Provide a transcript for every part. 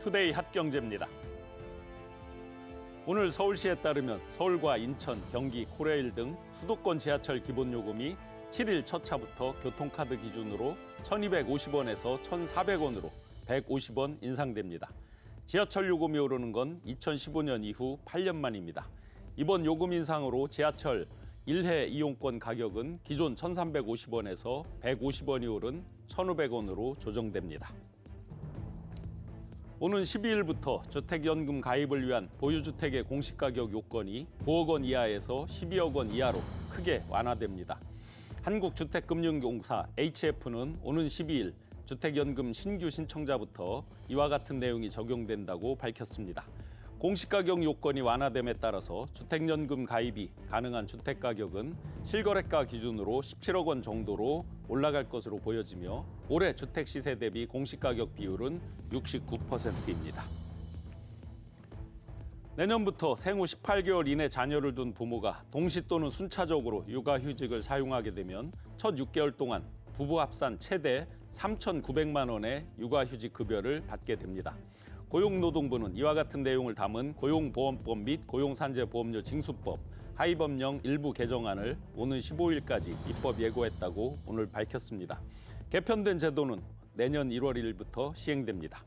투데이 핫경제입니다. 오늘 서울시에 따르면 서울과 인천, 경기, 코레일 등 수도권 지하철 기본요금이 7일 첫 차부터 교통카드 기준으로 1,250원에서 1,400원으로 150원 인상됩니다. 지하철 요금이 오르는 건 2015년 이후 8년 만입니다. 이번 요금 인상으로 지하철 1회 이용권 가격은 기존 1,350원에서 150원이 오른 1,500원으로 조정됩니다. 오는 12일부터 주택연금 가입을 위한 보유주택의 공시가격 요건이 9억 원 이하에서 12억 원 이하로 크게 완화됩니다. 한국주택금융공사 HF는 오는 12일 주택연금 신규 신청자부터 이와 같은 내용이 적용된다고 밝혔습니다. 공시가격 요건이 완화됨에 따라서 주택연금 가입이 가능한 주택가격은 실거래가 기준으로 17억 원 정도로 올라갈 것으로 보여지며 올해 주택 시세 대비 공시가격 비율은 69%입니다. 내년부터 생후 18개월 이내 자녀를 둔 부모가 동시 또는 순차적으로 육아휴직을 사용하게 되면 첫 6개월 동안 부부 합산 최대 3,900만 원의 육아휴직 급여를 받게 됩니다. 고용노동부는 이와 같은 내용을 담은 고용보험법 및 고용산재보험료 징수법 하위법령 일부 개정안을 오는 15일까지 입법 예고했다고 오늘 밝혔습니다. 개편된 제도는 내년 1월 1일부터 시행됩니다.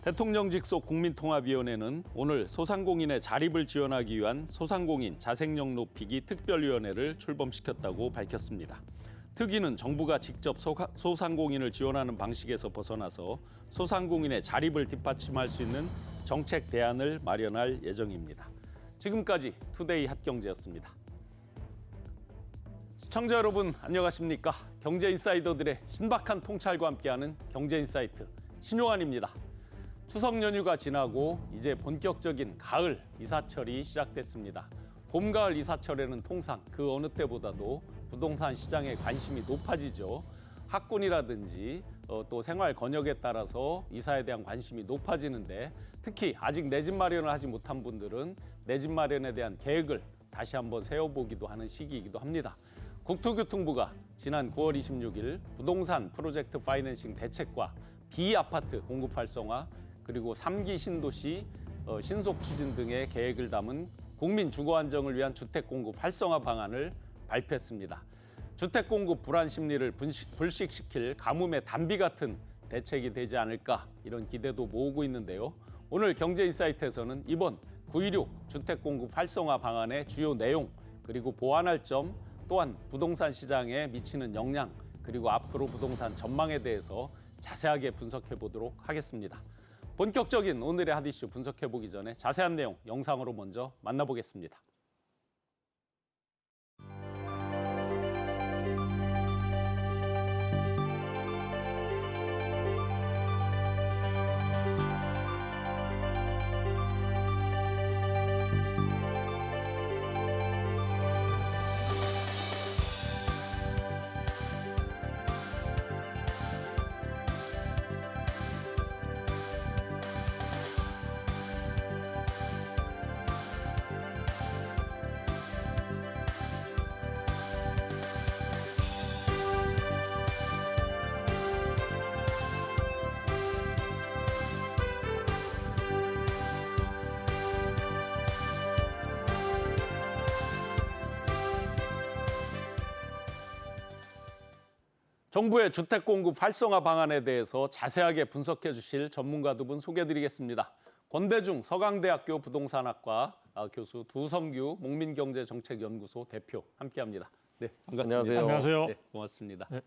대통령직 속 국민통합위원회는 오늘 소상공인의 자립을 지원하기 위한 소상공인 자생력 높이기 특별위원회를 출범시켰다고 밝혔습니다. 특위는 정부가 직접 소상공인을 지원하는 방식에서 벗어나서 소상공인의 자립을 뒷받침할 수 있는 정책 대안을 마련할 예정입니다. 지금까지 투데이 핫경제였습니다. 시청자 여러분 안녕하십니까? 경제인사이더들의 신박한 통찰과 함께하는 경제인사이트 신용환입니다. 추석 연휴가 지나고 이제 본격적인 가을 이사철이 시작됐습니다. 봄, 가을 이사철에는 통상 그 어느 때보다도 부동산 시장에 관심이 높아지죠. 학군이라든지 또 생활 권역에 따라서 이사에 대한 관심이 높아지는데 특히 아직 내 집 마련을 하지 못한 분들은 내 집 마련에 대한 계획을 다시 한번 세워보기도 하는 시기이기도 합니다. 국토교통부가 지난 9월 26일 부동산 프로젝트 파이낸싱 대책과 비아파트 공급 활성화 그리고 3기 신도시 신속 추진 등의 계획을 담은 국민 주거 안정을 위한 주택 공급 활성화 방안을 발표했습니다. 주택 공급 불안 심리를 불식시킬 가뭄의 단비 같은 대책이 되지 않을까 이런 기대도 모으고 있는데요. 오늘 경제인사이트에서는 이번 9.16 주택 공급 활성화 방안의 주요 내용 그리고 보완할 점 또한 부동산 시장에 미치는 영향 그리고 앞으로 부동산 전망에 대해서 자세하게 분석해 보도록 하겠습니다. 본격적인 오늘의 핫 이슈 분석해 보기 전에 자세한 내용 영상으로 먼저 만나보겠습니다. 정부의 주택 공급 활성화 방안에 대해서 자세하게 분석해 주실 전문가 두 분 소개해드리겠습니다. 권대중 서강대학교 부동산학과 교수 두성규 목민경제정책연구소 대표 함께합니다. 네, 반갑습니다. 안녕하세요. 안녕하세요. 네, 고맙습니다. 네.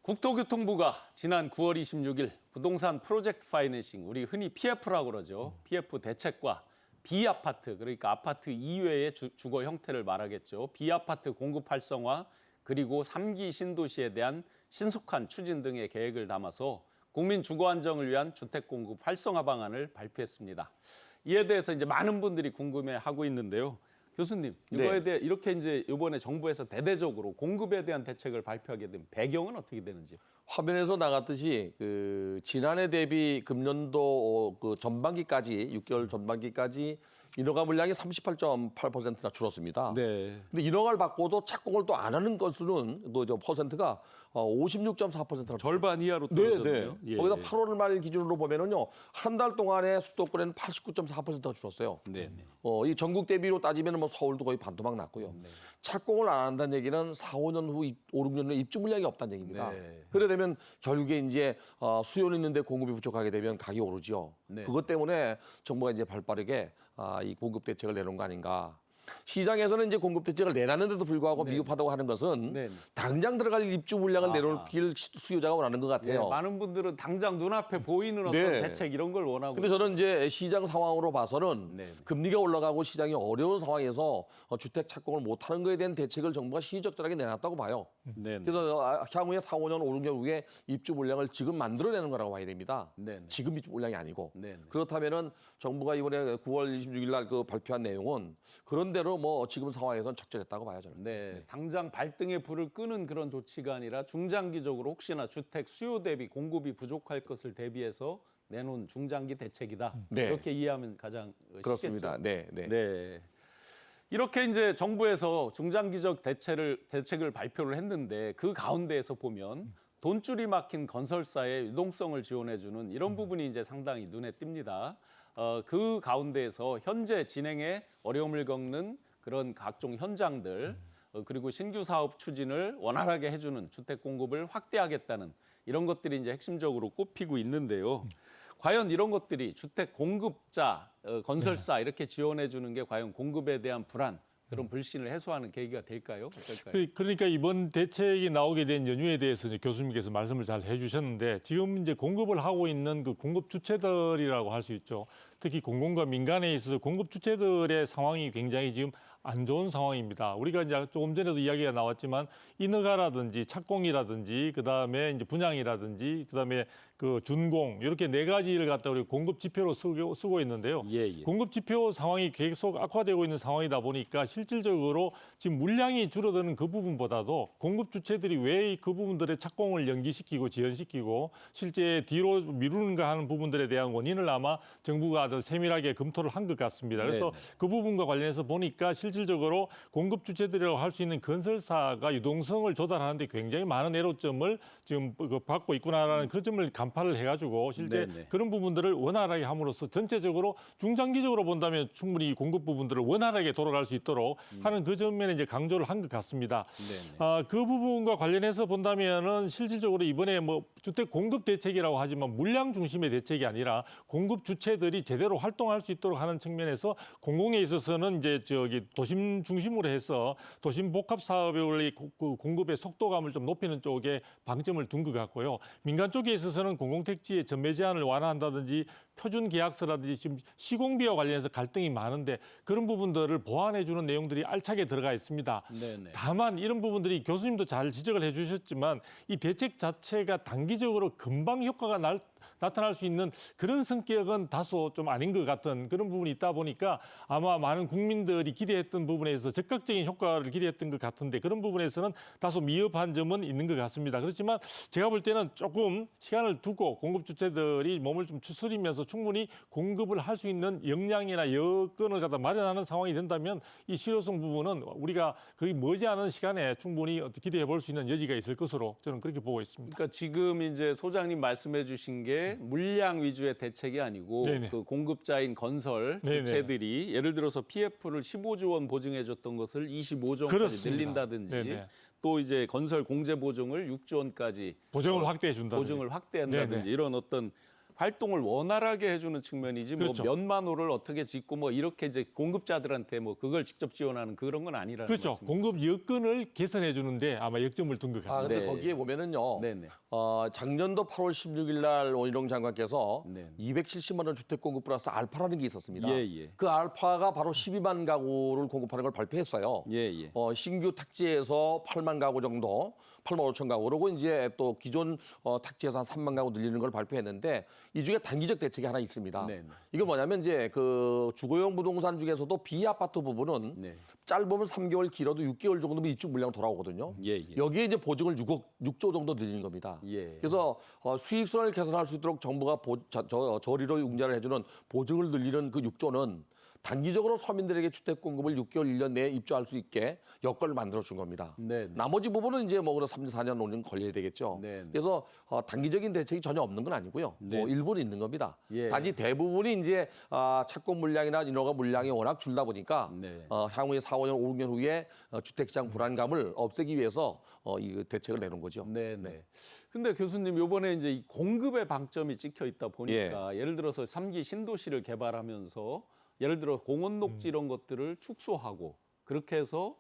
국토교통부가 지난 9월 26일 부동산 프로젝트 파이낸싱, 우리 흔히 PF라고 그러죠. PF 대책과 비아파트, 그러니까 아파트 이외의 주거 형태를 말하겠죠. 비아파트 공급 활성화 그리고 3기 신도시에 대한 신속한 추진 등의 계획을 담아서 국민 주거 안정을 위한 주택 공급 활성화 방안을 발표했습니다. 이에 대해서 이제 많은 분들이 궁금해하고 있는데요. 교수님, 이거에 대해 이렇게 이제 이번에 정부에서 대대적으로 공급에 대한 대책을 발표하게 된 배경은 어떻게 되는지요? 화면에서 나갔듯이 그 지난해 대비 금년도 그 전반기까지 6개월 전반기까지 인허가 물량이 38.8%나 줄었습니다. 네. 근데 인허가를 받고도 착공을 또 안 하는 건수는 그저 퍼센트가 56.4%나 절반 이하로 네, 떨어졌네요. 네. 거기다 8월 말 기준으로 보면은요, 한 달 동안에 수도권에는 89.4%가 줄었어요. 네. 이 전국 대비로 따지면 뭐 서울도 거의 반토막 났고요. 착공을 안 한다는 얘기는 4, 5년 후, 5, 6년 후에 입주 물량이 없다는 얘기입니다. 네. 그래 되면 결국에 이제 수요는 있는데 공급이 부족하게 되면 가격이 오르죠. 네. 그것 때문에 정부가 이제 발빠르게 이 공급 대책을 내놓은 거 아닌가. 시장에서는 이제 공급 대책을 내놨는데도 불구하고 미흡하다고 하는 것은 네. 당장 들어갈 입주 물량을 내놓길 수요자가 원하는 것 네, 같아요. 많은 분들은 당장 눈앞에 보이는 어떤 네. 대책 이런 걸 원하고. 근데 저는 이제 시장 상황으로 봐서는 네. 금리가 올라가고 시장이 어려운 상황에서 주택 착공을 못하는 것에 대한 대책을 정부가 시의적절하게 내놨다고 봐요. 네. 그래서 향후에 4, 5년, 5, 6년 후에 입주 물량을 지금 만들어내는 거라고 봐야 됩니다. 네. 지금 입주 물량이 아니고. 네. 그렇다면은 정부가 이번에 9월 26일 날 그 발표한 내용은 그런대로 뭐 지금 상황에서는 적절했다고 봐요, 저는. 네, 당장 발등에 불을 끄는 그런 조치가 아니라 중장기적으로 혹시나 주택 수요 대비 공급이 부족할 것을 대비해서 내놓은 중장기 대책이다. 네. 이렇게 이해하면 가장 그렇습니다. 쉽겠죠. 네, 네. 네. 이렇게 이제 정부에서 중장기적 대책을 발표를 했는데 그 가운데에서 보면 돈줄이 막힌 건설사의 유동성을 지원해주는 이런 부분이 이제 상당히 눈에 띕니다. 그 가운데에서 현재 진행에 어려움을 겪는 그런 각종 현장들 그리고 신규 사업 추진을 원활하게 해주는 주택 공급을 확대하겠다는 이런 것들이 이제 핵심적으로 꼽히고 있는데요. 과연 이런 것들이 주택 공급자, 건설사 이렇게 지원해 주는 게 과연 공급에 대한 불안, 그런 불신을 해소하는 계기가 될까요? 어떨까요? 그러니까 이번 대책이 나오게 된 연유에 대해서 이제 교수님께서 말씀을 잘 해주셨는데 지금 이제 공급을 하고 있는 그 공급 주체들이라고 할 수 있죠. 특히 공공과 민간에 있어서 공급 주체들의 상황이 굉장히 지금 안 좋은 상황입니다. 우리가 이제 조금 전에도 이야기가 나왔지만 인허가라든지 착공이라든지 그다음에 이제 분양이라든지 그다음에 그 준공 이렇게 네 가지를 갖다 우리 공급 지표로 쓰고 있는데요. 예. 공급 지표 상황이 계속 악화되고 있는 상황이다 보니까 실질적으로 지금 물량이 줄어드는 그 부분보다도 공급 주체들이 왜 그 부분들의 착공을 연기시키고 지연시키고 실제 뒤로 미루는가 하는 부분들에 대한 원인을 아마 정부가 더 세밀하게 검토를 한 것 같습니다. 그래서 네네. 그 부분과 관련해서 보니까 실질적으로 공급 주체들이라고 할 수 있는 건설사가 유동성을 조달하는데 굉장히 많은 애로점을 지금 받고 있구나라는 그 점을 간파를 해가지고 실제 네네. 그런 부분들을 원활하게 함으로써 전체적으로 중장기적으로 본다면 충분히 공급 부분들을 원활하게 돌아갈 수 있도록 하는 그 점면에 이제 강조를 한 것 같습니다. 네네. 그 부분과 관련해서 본다면은 실질적으로 이번에 뭐 주택 공급 대책이라고 하지만 물량 중심의 대책이 아니라 공급 주체들이 제대로 활동할 수 있도록 하는 측면에서 공공에 있어서는 이제 도심 중심으로 해서 도심 복합 사업의 공급의 속도감을 좀 높이는 쪽에 방점을 둔 것 같고요. 민간 쪽에 있어서는 공공택지의 전매 제한을 완화한다든지 표준 계약서라든지 지금 시공비와 관련해서 갈등이 많은데 그런 부분들을 보완해주는 내용들이 알차게 들어가 있습니다. 네네. 다만 이런 부분들이 교수님도 잘 지적을 해주셨지만 이 대책 자체가 단기적으로 금방 효과가 나타날 수 있는 그런 성격은 다소 좀 아닌 것 같은 그런 부분이 있다 보니까 아마 많은 국민들이 기대했던 부분에서 적극적인 효과를 기대했던 것 같은데 그런 부분에서는 다소 미흡한 점은 있는 것 같습니다. 그렇지만 제가 볼 때는 조금 시간을 두고 공급 주체들이 몸을 좀 추스리면서 충분히 공급을 할 수 있는 역량이나 여건을 갖다 마련하는 상황이 된다면 이 실효성 부분은 우리가 거의 머지않은 시간에 충분히 기대해 볼 수 있는 여지가 있을 것으로 저는 그렇게 보고 있습니다. 그러니까 지금 이제 소장님 말씀해 주신 게 물량 위주의 대책이 아니고 네네. 그 공급자인 건설 네네. 주체들이 예를 들어서 PF를 15조 원 보증해 줬던 것을 25조 원까지 그렇습니다. 늘린다든지 네네. 또 이제 건설 공제 보증을 6조 원까지 보정을 확대해 준다. 보증을 확대한다든지 네네. 이런 어떤 활동을 원활하게 해주는 측면이지 그렇죠. 뭐 몇만 호를 어떻게 짓고 뭐 이렇게 이제 공급자들한테 뭐 그걸 직접 지원하는 그런 건 아니라는 그렇죠. 말씀이죠. 공급 여건을 개선해 주는데 아마 역점을 둔 것 같습니다. 근데 네. 거기에 보면은요. 네네. 작년도 8월 16일 날 원희룡 장관께서 네. 270만 원 주택 공급 플러스 알파라는 게 있었습니다. 예. 그 알파가 바로 12만 가구를 공급하는 걸 발표했어요. 예. 신규 택지에서 8만 가구 정도 8만 5천 가구, 그러고 이제 또 기존 택지에서 한 3만 가구 늘리는 걸 발표했는데 이 중에 단기적 대책이 하나 있습니다. 네. 이거 뭐냐면 이제 그 주거용 부동산 중에서도 비아파트 부분은 네. 짧으면 3개월, 길어도 6개월 정도면 입주 물량 돌아오거든요. 예. 여기에 이제 보증을 6조 정도 늘리는 겁니다. 예. 그래서 수익성을 개선할 수 있도록 정부가 저리로 융자를 해주는 보증을 늘리는 그 6조는 단기적으로 서민들에게 주택 공급을 6개월, 1년 내에 입주할 수 있게 여건을 만들어 준 겁니다. 네. 나머지 부분은 이제 뭐 3, 4년, 5년 걸려야 되겠죠. 네. 그래서 단기적인 대책이 전혀 없는 건 아니고요. 네. 뭐 일부는 있는 겁니다. 예. 단지 대부분이 이제 착공 물량이나 인허가 물량이 워낙 줄다 보니까 네. 향후에 4, 5년, 5년 후에 주택시장 불안감을 없애기 위해서 이 대책을 내놓은 거죠. 네. 근데 교수님 요번에 이제 이 공급의 방점이 찍혀 있다 보니까 예를 들어서 3기 신도시를 개발하면서 예를 들어 공원 녹지 이런 것들을 축소하고 그렇게 해서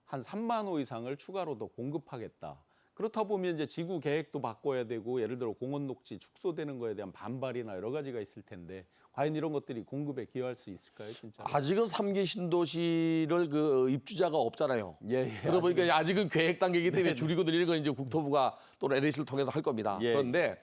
한 3만 호 이상을 추가로 더 공급하겠다. 그렇다 보면 이제 지구 계획도 바꿔야 되고 예를 들어 공원 녹지 축소되는 거에 대한 반발이나 여러 가지가 있을 텐데 과연 이런 것들이 공급에 기여할 수 있을까요, 진짜? 아직은 3기 신도시를 그 입주자가 없잖아요. 예. 그러다 보니까 아직은 계획 단계이기 때문에 줄이고 늘리는 건 이제 국토부가 또 LH를 통해서 할 겁니다. 예. 그런데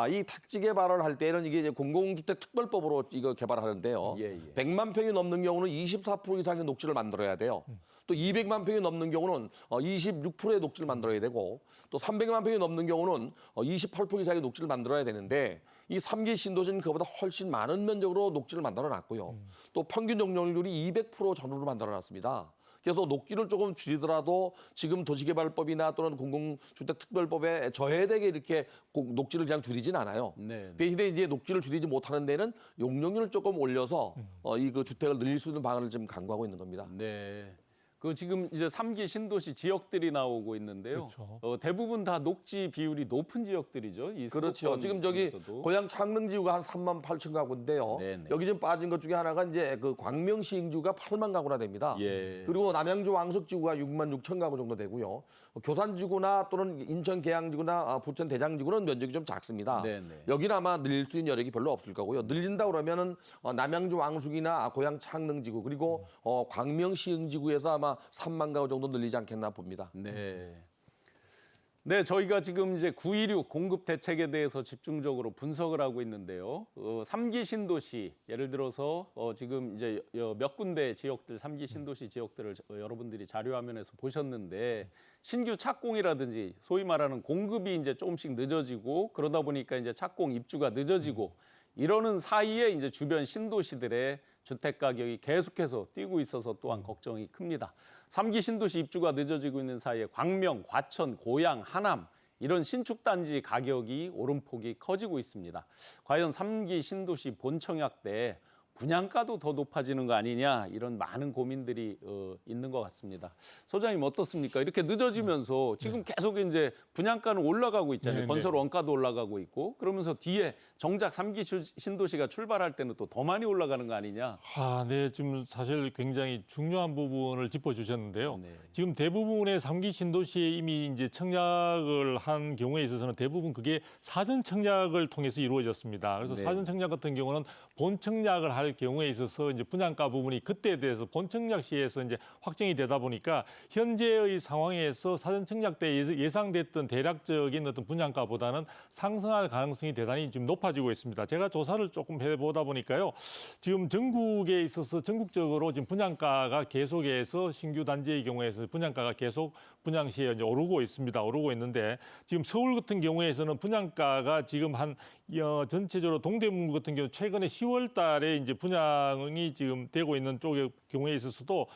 이 택지 개발을 할 때는 이게 이제 공공주택 특별법으로 이거 개발하는데요. 예. 100만 평이 넘는 경우는 24% 이상의 녹지를 만들어야 돼요. 또 200만 평이 넘는 경우는 26%의 녹지를 만들어야 되고 또 300만 평이 넘는 경우는 28% 이상의 녹지를 만들어야 되는데 이 3기 신도시는 그보다 훨씬 많은 면적으로 녹지를 만들어 놨고요. 또 평균 용적률이 200% 전후로 만들어 놨습니다. 그래서 녹지를 조금 줄이더라도 지금 도시개발법이나 또는 공공주택특별법에 저해되게 이렇게 녹지를 그냥 줄이진 않아요. 네. 대신에 이제 녹지를 줄이지 못하는 데는 용적률을 조금 올려서 이 그 주택을 늘릴 수 있는 방안을 지금 강구하고 있는 겁니다. 네. 그 지금 이제 3기 신도시 지역들이 나오고 있는데요. 그렇죠. 대부분 다 녹지 비율이 높은 지역들이죠. 이 그렇죠. 수도권 지금 저기 중에서도. 고향 창릉지구가 한 3만 8천 가구인데요. 네네. 여기 지금 빠진 것 중에 하나가 이제 그 광명시흥지구가 8만 가구나 됩니다. 예. 그리고 남양주 왕석지구가 6만 6천 가구 정도 되고요. 교산지구나 또는 인천 계양지구나 부천 대장지구는 면적이 좀 작습니다. 네네. 여기는 아마 늘릴 수 있는 여력이 별로 없을 거고요. 늘린다 그러면은 남양주 왕숙이나 고향 창릉지구 그리고 광명시흥지구에서 아마 3만 가구 정도 늘리지 않겠나 봅니다. 네, 저희가 지금 이제 9.16 공급 대책에 대해서 집중적으로 분석을 하고 있는데요. 3기 신도시, 예를 들어서 지금 이제 몇 군데 지역들, 3기 신도시 지역들을 여러분들이 자료화면에서 보셨는데 신규 착공이라든지 소위 말하는 공급이 이제 조금씩 늦어지고 그러다 보니까 이제 착공 입주가 늦어지고 이러는 사이에 이제 주변 신도시들의 주택 가격이 계속해서 뛰고 있어서 또한 걱정이 큽니다. 3기 신도시 입주가 늦어지고 있는 사이에 광명, 과천, 고양, 하남 이런 신축 단지 가격이 오름폭이 커지고 있습니다. 과연 3기 신도시 본청약 때 분양가도 더 높아지는 거 아니냐 이런 많은 고민들이 있는 것 같습니다. 소장님 어떻습니까? 이렇게 늦어지면서 지금 계속 이제 분양가는 올라가고 있잖아요. 네, 건설 원가도 올라가고 있고 그러면서 뒤에 정작 3기 신도시가 출발할 때는 또 더 많이 올라가는 거 아니냐? 네, 지금 사실 굉장히 중요한 부분을 짚어주셨는데요. 네. 지금 대부분의 3기 신도시에 이미 이제 청약을 한 경우에 있어서는 대부분 그게 사전 청약을 통해서 이루어졌습니다. 그래서 네. 사전 청약 같은 경우는 본 청약을 할 경우에 있어서 이제 분양가 부분이 그때에 대해서 본 청약 시에서 이제 확정이 되다 보니까 현재의 상황에서 사전 청약 때 예상됐던 대략적인 어떤 분양가보다는 상승할 가능성이 대단히 지금 높아지고 있습니다. 제가 조사를 조금 해보다 보니까요. 지금 전국에 있어서 전국적으로 지금 분양가가 계속해서 신규 단지의 경우에서 분양가가 계속 분양 시에 이제 오르고 있습니다. 오르고 있는데 지금 서울 같은 경우에서는 분양가가 지금 한 전체적으로 동대문구 같은 경우 최근에 10월 달에 이제 분양이 지금 되고 있는 쪽의 경우에 있어서도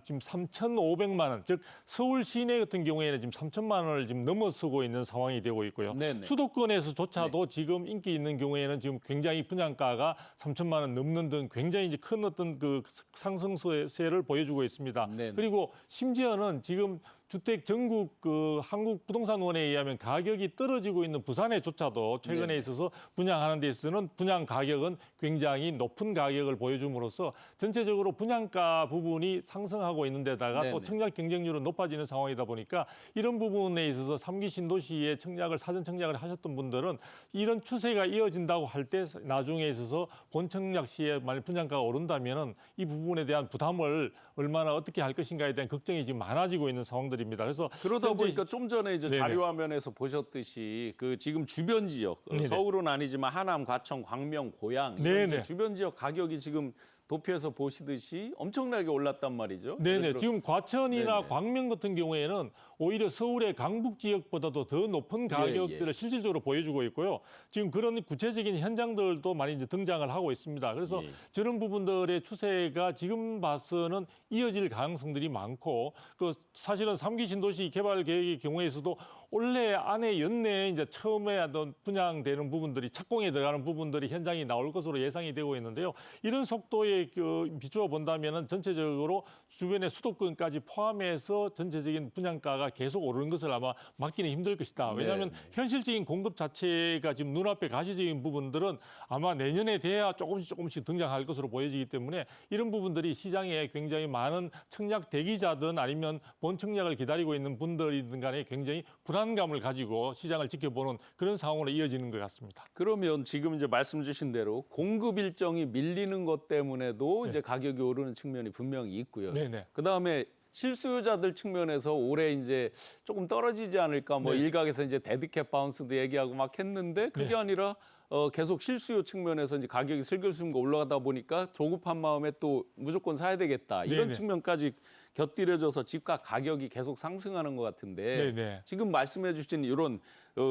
지금 3,500만 원, 즉 서울 시내 같은 경우에는 지금 3천만 원을 지금 넘어서고 있는 상황이 되고 있고요. 네네. 수도권에서조차도 지금 인기 있는 경우에는 지금 굉장히 분양가가 3천만 원 넘는 등 굉장히 이제 큰 어떤 그 상승세를 보여주고 있습니다. 네네. 그리고 심지어는 지금 주택 전국 그 한국부동산원에 의하면 가격이 떨어지고 있는 부산에조차도 최근에 네네. 있어서 분양하는 데 있어서는 분양 가격은 굉장히 높은 가격을 보여줌으로써 전체적으로 분양가 부분이 상승하고 있는 데다가 네네. 또 청약 경쟁률은 높아지는 상황이다 보니까 이런 부분에 있어서 3기 신도시에 청약을 사전 청약을 하셨던 분들은 이런 추세가 이어진다고 할 때 나중에 있어서 본 청약 시에 만약 분양가가 오른다면은 이 부분에 대한 부담을 얼마나 어떻게 할 것인가에 대한 걱정이 지금 많아지고 있는 상황들이 부분들입니다. 그래서 그러다 현재 보니까 좀 전에 이제 네네. 자료 화면에서 보셨듯이 그 지금 주변 지역 네네. 서울은 아니지만 하남, 과천, 광명, 고양 이런 네네. 이제 주변 지역 가격이 지금 도표에서 보시듯이 엄청나게 올랐단 말이죠. 예를 네네. 들어 지금 과천이나 네네. 광명 같은 경우에는 오히려 서울의 강북 지역보다도 더 높은 가격들을 실질적으로 보여주고 있고요. 지금 그런 구체적인 현장들도 많이 이제 등장을 하고 있습니다. 그래서 예. 저런 부분들의 추세가 지금 봐서는 이어질 가능성들이 많고, 그 사실은 3기 신도시 개발 계획의 경우에서도 올해 안에 연내에 이제 처음에 하던 분양되는 부분들이 착공에 들어가는 부분들이 현장이 나올 것으로 예상이 되고 있는데요. 이런 속도에 비추어 본다면은 전체적으로 주변의 수도권까지 포함해서 전체적인 분양가가 계속 오르는 것을 아마 막기는 힘들 것이다. 왜냐하면 현실적인 공급 자체가 지금 눈앞에 가시적인 부분들은 아마 내년에 돼야 조금씩 등장할 것으로 보여지기 때문에 이런 부분들이 시장에 굉장히 많은 청약 대기자든 아니면 본 청약을 기다리고 있는 분들이든 간에 굉장히 불안감을 가지고 시장을 지켜보는 그런 상황으로 이어지는 것 같습니다. 그러면 지금 이제 말씀 주신 대로 공급 일정이 밀리는 것 때문에도 이제 가격이 오르는 측면이 분명히 있고요. 네네. 그다음에 실수요자들 측면에서 올해 이제 조금 떨어지지 않을까 뭐 네. 일각에서 이제 데드캣 바운스도 얘기하고 막 했는데 그게 네. 아니라 계속 실수요 측면에서 이제 가격이 슬슬슬 올라가다 보니까 조급한 마음에 또 무조건 사야 되겠다 이런 네네. 측면까지 곁들여져서 집값 가격이 계속 상승하는 것 같은데 네네. 지금 말씀해 주신 이런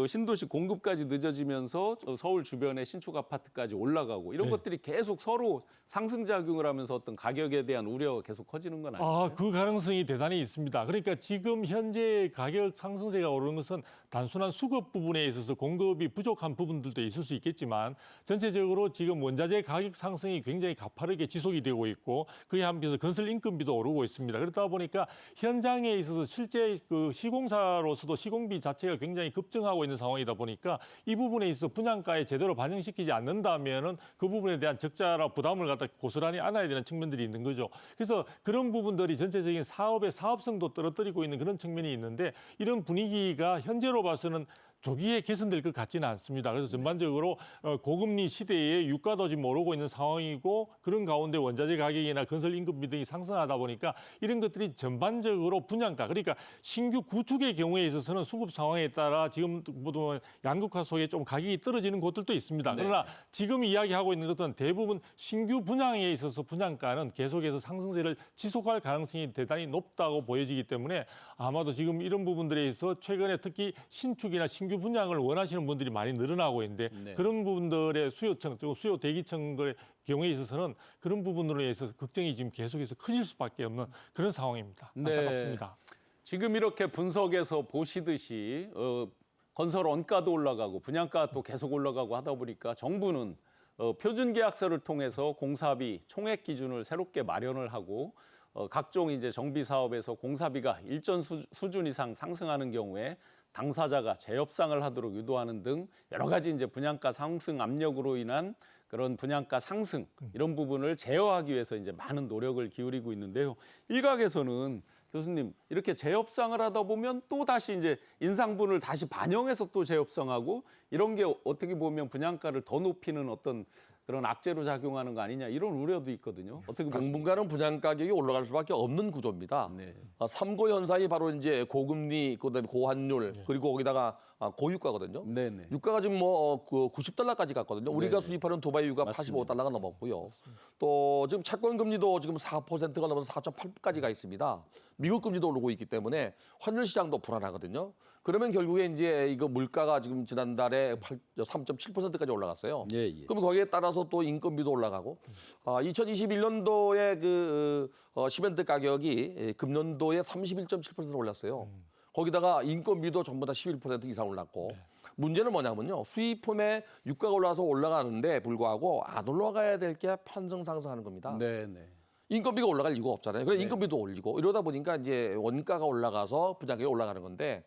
신도시 공급까지 늦어지면서 서울 주변의 신축 아파트까지 올라가고 이런 네. 것들이 계속 서로 상승작용을 하면서 어떤 가격에 대한 우려가 계속 커지는 건 아니에요? 그 가능성이 대단히 있습니다. 그러니까 지금 현재 가격 상승세가 오르는 것은 단순한 수급 부분에 있어서 공급이 부족한 부분들도 있을 수 있겠지만 전체적으로 지금 원자재 가격 상승이 굉장히 가파르게 지속이 되고 있고 그에 함께해서 건설 인건비도 오르고 있습니다. 그렇다 보니까 현장에 있어서 실제 그 시공사로서도 시공비 자체가 굉장히 급증하고 있는 상황이다 보니까 이 부분에 있어서 분양가에 제대로 반영시키지 않는다면은 그 부분에 대한 적자나 부담을 갖다 고스란히 안아야 되는 측면들이 있는 거죠. 그래서 그런 부분들이 전체적인 사업의 사업성도 떨어뜨리고 있는 그런 측면이 있는데 이런 분위기가 현재로 봐서는 조기에 개선될 것 같지는 않습니다. 그래서 전반적으로 고금리 시대에 유가도 지금 오르고 있는 상황이고 그런 가운데 원자재 가격이나 건설 인건비 등이 상승하다 보니까 이런 것들이 전반적으로 분양가 그러니까 신규 구축의 경우에 있어서는 수급 상황에 따라 지금 보면 양극화 속에 좀 가격이 떨어지는 곳들도 있습니다. 그러나 지금 이야기하고 있는 것은 대부분 신규 분양에 있어서 분양가는 계속해서 상승세를 지속할 가능성이 대단히 높다고 보여지기 때문에 아마도 지금 이런 부분들에 있어서 최근에 특히 신축이나 신규 분양을 원하시는 분들이 많이 늘어나고 있는데 그런 부분들의 수요청, 수요 대기청의 경우에 있어서는 그런 부분으로 해서 걱정이 지금 계속해서 커질 수밖에 없는 그런 상황입니다. 안타깝습니다. 지금 이렇게 분석해서 보시듯이 건설 원가도 올라가고 분양가도 또 계속 올라가고 하다 보니까 정부는 표준 계약서를 통해서 공사비 총액 기준을 새롭게 마련을 하고 각종 이제 정비 사업에서 공사비가 일정 수준 이상 상승하는 경우에 당사자가 재협상을 하도록 유도하는 등 여러 가지 이제 분양가 상승 압력으로 인한 그런 분양가 상승 이런 부분을 제어하기 위해서 이제 많은 노력을 기울이고 있는데요. 일각에서는 교수님 이렇게 재협상을 하다 보면 또 다시 이제 인상분을 다시 반영해서 또 재협상하고 이런 게 어떻게 보면 분양가를 더 높이는 어떤 그런 악재로 작용하는 거 아니냐 이런 우려도 있거든요. 어떻게 보십니까? 당분간은 분양 가격이 올라갈 수밖에 없는 구조입니다. 네. 3고 현상이 바로 이제 고금리, 그다음에 고환율, 그리고 거기다가 고유가거든요. 네네. 유가가 지금 뭐 $90까지 갔거든요. 우리가 네네. 수입하는 두바이 유가 맞습니다. $85가 넘었고요. 또 지금 채권 금리도 지금 4%가 넘어서 4.8까지 가 있습니다. 미국 금리도 오르고 있기 때문에 환율 시장도 불안하거든요. 그러면 결국에 이제 이거 물가가 지금 지난달에 3.7%까지 올라갔어요. 예, 예. 그럼 거기에 따라서 또 인건비도 올라가고 2021년도에 그 시멘트 가격이 금년도에 31.7% 올랐어요. 거기다가 인건비도 전부 다 11% 이상 올랐고 문제는 뭐냐면요. 수입품의 유가가 올라서 올라가는데 불구하고 안 올라가야 될 게 편성 상승하는 겁니다. 네네. 인건비가 올라갈 이유가 없잖아요. 그래서 인건비도 올리고 이러다 보니까 이제 원가가 올라가서 분양가가 올라가는 건데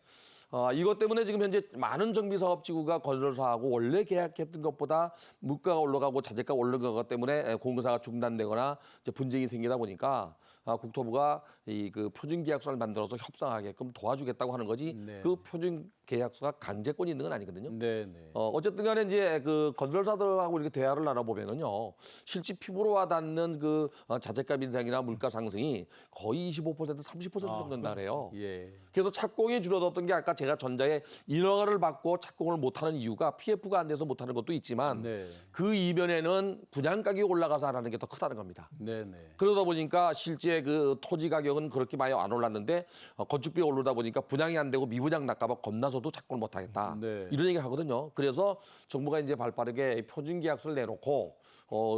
이것 때문에 지금 현재 많은 정비 사업지구가 건설사하고 원래 계약했던 것보다 물가가 올라가고 자재가가 올라간 것 때문에 공사가 중단되거나 이제 분쟁이 생기다 보니까 국토부가 이 그 표준 계약서를 만들어서 협상하게끔 도와주겠다고 하는 거지 네. 그 표준 계약서가 강제권이 있는 건 아니거든요. 네, 네. 어쨌든 간에 이제 그 건설사들하고 이렇게 대화를 나눠보면은요, 실제 피부로 와닿는 그 자재값 인상이나 물가 상승이 거의 25%, 30% 정도 된다 그래요. 예. 그래서 착공이 줄어들었던 게 아까 제가 전자에 인허가를 받고 착공을 못하는 이유가 PF가 안 돼서 못하는 것도 있지만 네. 그 이면에는 분양 가격이 올라가서 안 하는 게 더 크다는 겁니다. 네, 네. 그러다 보니까 실제 그 토지 가격은 그렇게 많이 안 올랐는데 건축비 오르다 보니까 분양이 안 되고 미분양 날까봐 겁나서도 착공을 못 하겠다. 네. 이런 얘기를 하거든요. 그래서 정부가 이제 발빠르게 표준 계약서를 내놓고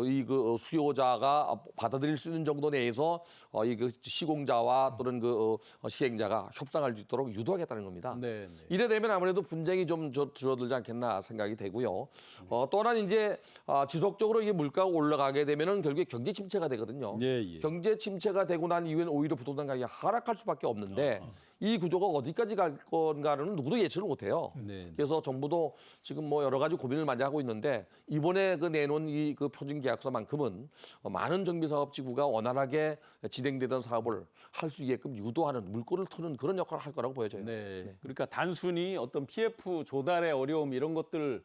이 그 수요자가 받아들일 수 있는 정도 내에서 이 그 시공자와 또는 그 시행자가 협상할 수 있도록 유도하겠다는 겁니다. 네, 네. 이래 되면 아무래도 분쟁이 좀 줄어들지 않겠나 생각이 되고요. 또 하나는 이제 지속적으로 이게 물가가 올라가게 되면은 결국에 경제 침체가 되거든요. 예, 예. 경제 침체가 되고 난 이후에는 오히려 부동산 가격이 하락할 수밖에 없는데 이 구조가 어디까지 갈 건가는 누구도 예측을 못해요. 네. 그래서 정부도 지금 뭐 여러 가지 고민을 많이 하고 있는데 이번에 그 내놓은 이 그 표준 계약서만큼은 많은 정비 사업지구가 원활하게 진행되던 사업을 할 수 있게끔 유도하는 물꼬를 트는 그런 역할을 할 거라고 보여져요. 네. 그러니까 단순히 어떤 PF 조달의 어려움 이런 것들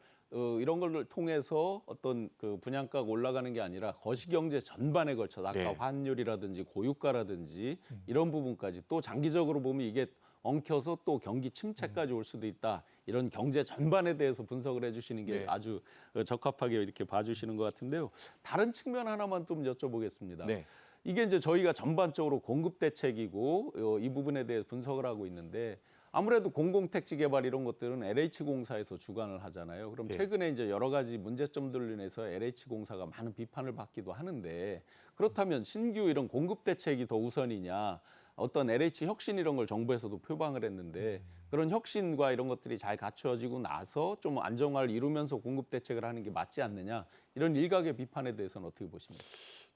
이런 걸 통해서 어떤 그 분양가가 올라가는 게 아니라 거시경제 전반에 걸쳐 아까 네. 환율이라든지 고유가라든지 이런 부분까지 또 장기적으로 보면 이게 엉켜서 또 경기 침체까지 올 수도 있다. 이런 경제 전반에 대해서 분석을 해주시는 게 네. 아주 적합하게 이렇게 봐주시는 것 같은데요. 다른 측면 하나만 좀 여쭤보겠습니다. 네. 이게 이제 저희가 전반적으로 공급 대책이고 이 부분에 대해 분석을 하고 있는데 아무래도 공공택지 개발 이런 것들은 LH공사에서 주관을 하잖아요. 그럼 네. 최근에 이제 여러 가지 문제점들로 인해서 LH공사가 많은 비판을 받기도 하는데 그렇다면 신규 이런 공급 대책이 더 우선이냐 어떤 LH 혁신 이런 걸 정부에서도 표방을 했는데 그런 혁신과 이런 것들이 잘 갖추어지고 나서 좀 안정화를 이루면서 공급 대책을 하는 게 맞지 않느냐 이런 일각의 비판에 대해서는 어떻게 보십니까?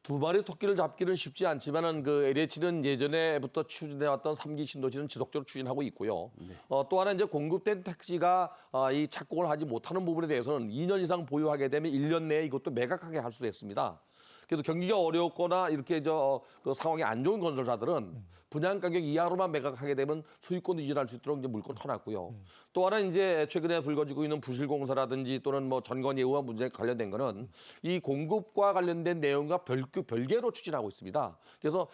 두 마리 토끼를 잡기는 쉽지 않지만은 그 LH는 예전에부터 추진해왔던 3기 신도시는 지속적으로 추진하고 있고요. 또 하나 이제 공급된 택지가 이 착공을 하지 못하는 부분에 대해서는 2년 이상 보유하게 되면 1년 내에 이것도 매각하게 할 수 있습니다. 그래서 경기가 어렵거나 이렇게 그 상황이 안 좋은 건설사들은 분양 가격 이하로만 매각하게 되면 소유권 유지할 수 있도록 이제 물건 터놨고요. 또 하나 이제 최근에 불거지고 있는 부실공사라든지 또는 뭐 전건 예우와 문제에 관련된 거는 이 공급과 관련된 내용과 별개로 추진하고 있습니다. 그래서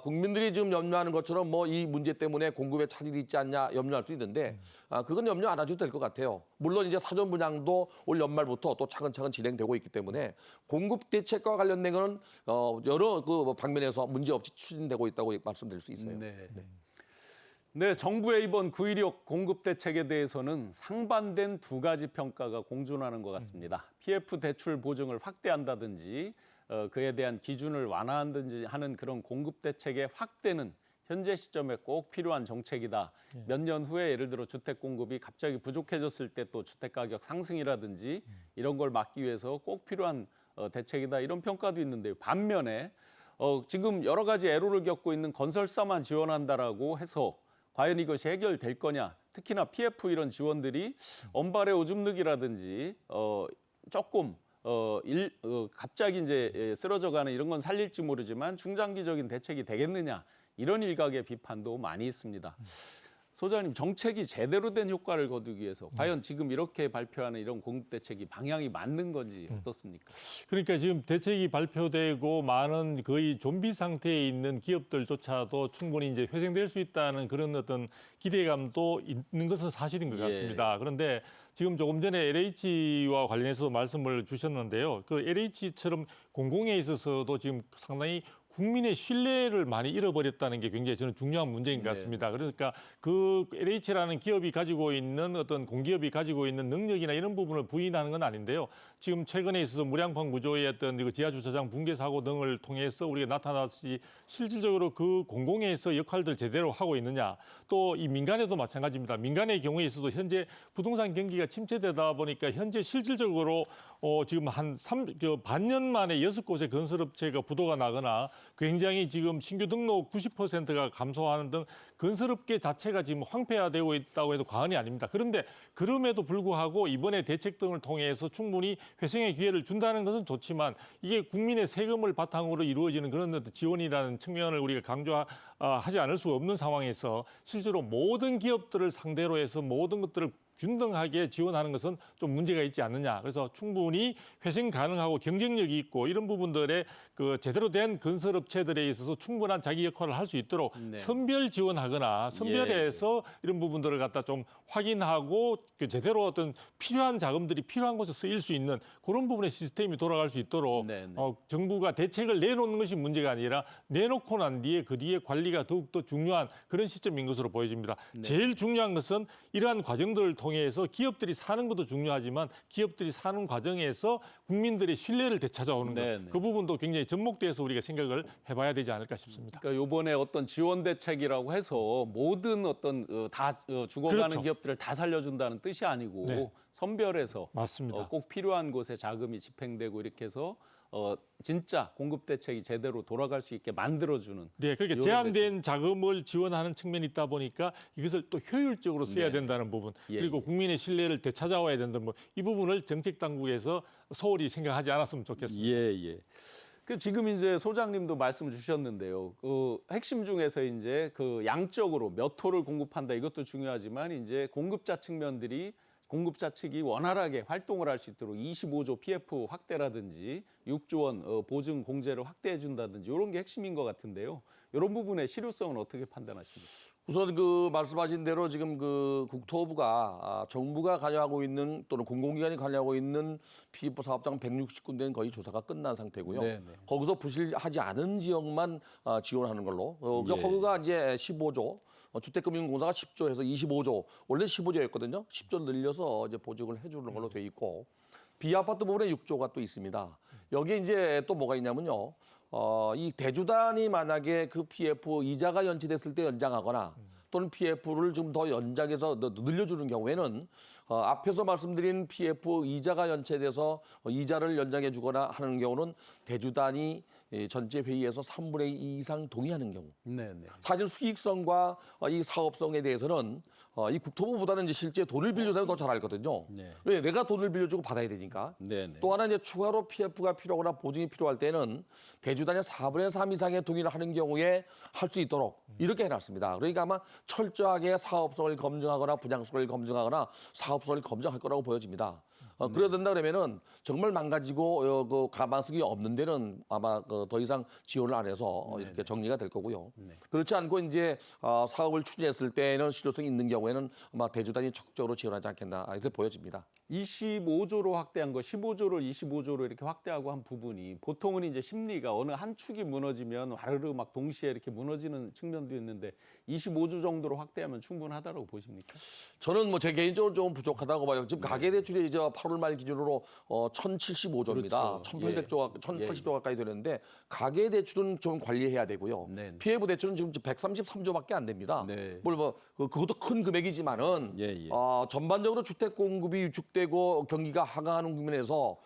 국민들이 지금 염려하는 것처럼 뭐 이 문제 때문에 공급에 차질이 있지 않냐 염려할 수 있는데 그건 염려 안 하셔도 될 것 같아요. 물론 이제 사전 분양도 올 연말부터 또 차근차근 진행되고 있기 때문에 공급 대책과 관련된 거는 여러 그 방면에서 문제 없이 추진되고 있다고 말씀드릴 수 있어요. 네, 정부의 이번 9.16 공급 대책에 대해서는 상반된 두 가지 평가가 공존하는 것 같습니다. PF 대출 보증을 확대한다든지 그에 대한 기준을 완화한다든지 하는 그런 공급 대책의 확대는 현재 시점에 꼭 필요한 정책이다. 몇 년 후에 예를 들어 주택 공급이 갑자기 부족해졌을 때 또 주택 가격 상승이라든지 이런 걸 막기 위해서 꼭 필요한 대책이다. 이런 평가도 있는데요. 반면에 지금 여러 가지 애로를 겪고 있는 건설사만 지원한다라고 해서 과연 이것이 해결될 거냐. 특히나 PF 이런 지원들이 언발의 오줌 누기라든지 조금 갑자기 이제 쓰러져가는 이런 건 살릴지 모르지만 중장기적인 대책이 되겠느냐. 이런 일각의 비판도 많이 있습니다. 소장님, 정책이 제대로 된 효과를 거두기 위해서 과연 지금 이렇게 발표하는 이런 공급 대책이 방향이 맞는 건지 어떻습니까? 그러니까 지금 대책이 발표되고 많은 거의 좀비 상태에 있는 기업들조차도 충분히 이제 회생될 수 있다는 그런 어떤 기대감도 있는 것은 사실인 것 같습니다. 그런데 지금 조금 전에 LH와 관련해서 말씀을 주셨는데요. 그 LH처럼 공공에 있어서도 지금 상당히 국민의 신뢰를 많이 잃어버렸다는 게 굉장히 저는 중요한 문제인 것 같습니다. 그러니까 그 LH라는 기업이 가지고 있는 어떤 공기업이 가지고 있는 능력이나 이런 부분을 부인하는 건 아닌데요. 지금 최근에 있어서 무량판 구조의 어떤 지하 주차장 붕괴 사고 등을 통해서 우리가 나타났듯이 실질적으로 그 공공에서 역할들 제대로 하고 있느냐. 또 이 민간에도 마찬가지입니다. 민간의 경우에 있어도 현재 부동산 경기가 침체되다 보니까 현재 실질적으로 지금 반년 만에 6곳의 건설업체가 부도가 나거나 굉장히 지금 신규 등록 90%가 감소하는 등 건설업계 자체가 지금 황폐화되고 있다고 해도 과언이 아닙니다. 그런데 그럼에도 불구하고 이번에 대책 등을 통해서 충분히 회생의 기회를 준다는 것은 좋지만 이게 국민의 세금을 바탕으로 이루어지는 그런 지원이라는 측면을 우리가 강조하지 않을 수 없는 상황에서 실제로 모든 기업들을 상대로 해서 모든 것들을 균등하게 지원하는 것은 좀 문제가 있지 않느냐. 그래서 충분히 회생 가능하고 경쟁력이 있고 이런 부분들에 그 제대로 된 건설업체들에 있어서 충분한 자기 역할을 할 수 있도록 네. 선별 지원하거나 선별해서 이런 부분들을 갖다 좀 확인하고 그 제대로 어떤 필요한 자금들이 필요한 곳에 쓰일 수 있는 그런 부분의 시스템이 돌아갈 수 있도록 네, 네. 정부가 대책을 내놓는 것이 문제가 아니라 내놓고 난 뒤에 그 뒤에 관리가 더욱더 중요한 그런 시점인 것으로 보여집니다. 제일 중요한 것은 이러한 과정들을 통해서 기업들이 사는 것도 중요하지만 기업들이 사는 과정에서 국민들의 신뢰를 되찾아오는 네, 것. 네. 그 부분도 굉장히 접목돼서 우리가 생각을 해봐야 되지 않을까 싶습니다. 그러니까 이번에 어떤 지원 대책이라고 해서 모든 어떤 죽어가는 그렇죠. 기업들을 다 살려준다는 뜻이 아니고 네. 선별해서 맞습니다. 꼭 필요한 곳에 자금이 집행되고 이렇게 해서 진짜 공급 대책이 제대로 돌아갈 수 있게 만들어주는. 네, 그렇게 요런 제한된 자금을 지원하는 측면이 있다 보니까 이것을 또 효율적으로 써야 네. 된다는 부분, 예, 그리고 예. 국민의 신뢰를 되찾아와야 된다는 부분, 이 부분을 정책 당국에서 소홀히 생각하지 않았으면 좋겠습니다. 예, 예. 그 지금 이제 소장님도 말씀 주셨는데요. 그 핵심 중에서 이제 그 양적으로 몇 호를 공급한다 이것도 중요하지만 이제 공급자 측이 원활하게 활동을 할 수 있도록 25조 PF 확대라든지 6조 원 보증 공제를 확대해 준다든지 이런 게 핵심인 것 같은데요. 이런 부분의 실효성은 어떻게 판단하십니까? 우선 그 말씀하신 대로 지금 그 국토부가 정부가 관여하고 있는 또는 공공기관이 관여하고 있는 PF 사업장 160군데는 거의 조사가 끝난 상태고요. 네, 네. 거기서 부실하지 않은 지역만 지원하는 걸로. 예. 거기가 이제 15조. 주택금융공사가 10조 해서 25조. 원래 15조였거든요. 10조 늘려서 이제 보증을 해주는 걸로 돼 있고 비아파트 부분에 6조가 또 있습니다. 여기에 이제 또 뭐가 있냐면요. 이 대주단이 만약에 그 PF 이자가 연체됐을 때 연장하거나 또는 PF를 좀 더 연장해서 늘려주는 경우에는 앞에서 말씀드린 PF 이자가 연체돼서 이자를 연장해 주거나 하는 경우는 대주단이 전체 회의에서 3분의 2 이상 동의하는 경우. 네, 네. 사실 수익성과 이 사업성에 대해서는 이 국토부보다는 이제 실제 돈을 빌려주면 더 잘 알거든요. 네. 왜? 내가 돈을 빌려주고 받아야 되니까. 네, 네. 또 하나 이제 추가로 PF가 필요하거나 보증이 필요할 때는 대주단의 4분의 3 이상의 동의를 하는 경우에 할 수 있도록 이렇게 해놨습니다. 그러니까 아마 철저하게 사업성을 검증하거나 분양성을 검증하거나 사업성을 검증할 거라고 보여집니다. 그래야 된다 그러면은 정말 망가지고 그 가망성이 없는 데는 아마 더 이상 지원을 안 해서 이렇게 정리가 될 거고요. 그렇지 않고 이제 사업을 추진했을 때는 실효성이 있는 경우에는 아마 대주단이 적극적으로 지원하지 않겠나 이렇게 보여집니다. 25조로 확대한 거 15조를 25조로 이렇게 확대하고 한 부분이 보통은 이제 심리가 어느 한 축이 무너지면 와르르 막 동시에 이렇게 무너지는 측면도 있는데 25조 정도로 확대하면 충분하다고 보십니까? 저는 뭐 제 개인적으로 좀 부족하다고 봐요. 지금 가계대출이 이제 8월 말 기준으로 1,075조입니다. 그렇죠. 1,800조, 1,080조 가까이 되는데 가계대출은 좀 관리해야 되고요. 네. 피해부 대출은 지금 133조밖에 안 됩니다. 네. 뭘 뭐 그것도 큰 금액이지만은 예, 예. 전반적으로 주택 공급이 위축되고 경기가 하강하는 국면에서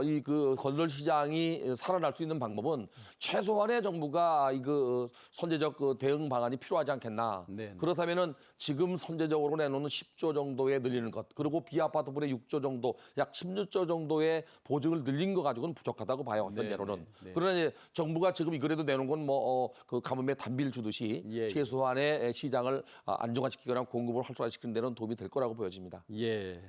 이 그 건설 시장이 살아날 수 있는 방법은 최소한의 정부가 이그 선제적 그 대응 방안이 필요하지 않겠나. 네, 네. 그렇다면은 지금 선제적으로 내놓는 10조 정도에 늘리는 것, 그리고 비아파트 분의 6조 정도, 약 16조 정도의 보증을 늘린 거 가지고는 부족하다고 봐요. 네, 현재로는. 네, 네. 그러나 이제 정부가 지금 이거라도 내놓은 건 뭐 그 가뭄에 단비를 주듯이 예, 예. 최소한의 시장을 안정화시키거나 공급을 활성화시키는 데는 도움이 될 거라고 보여집니다. 예.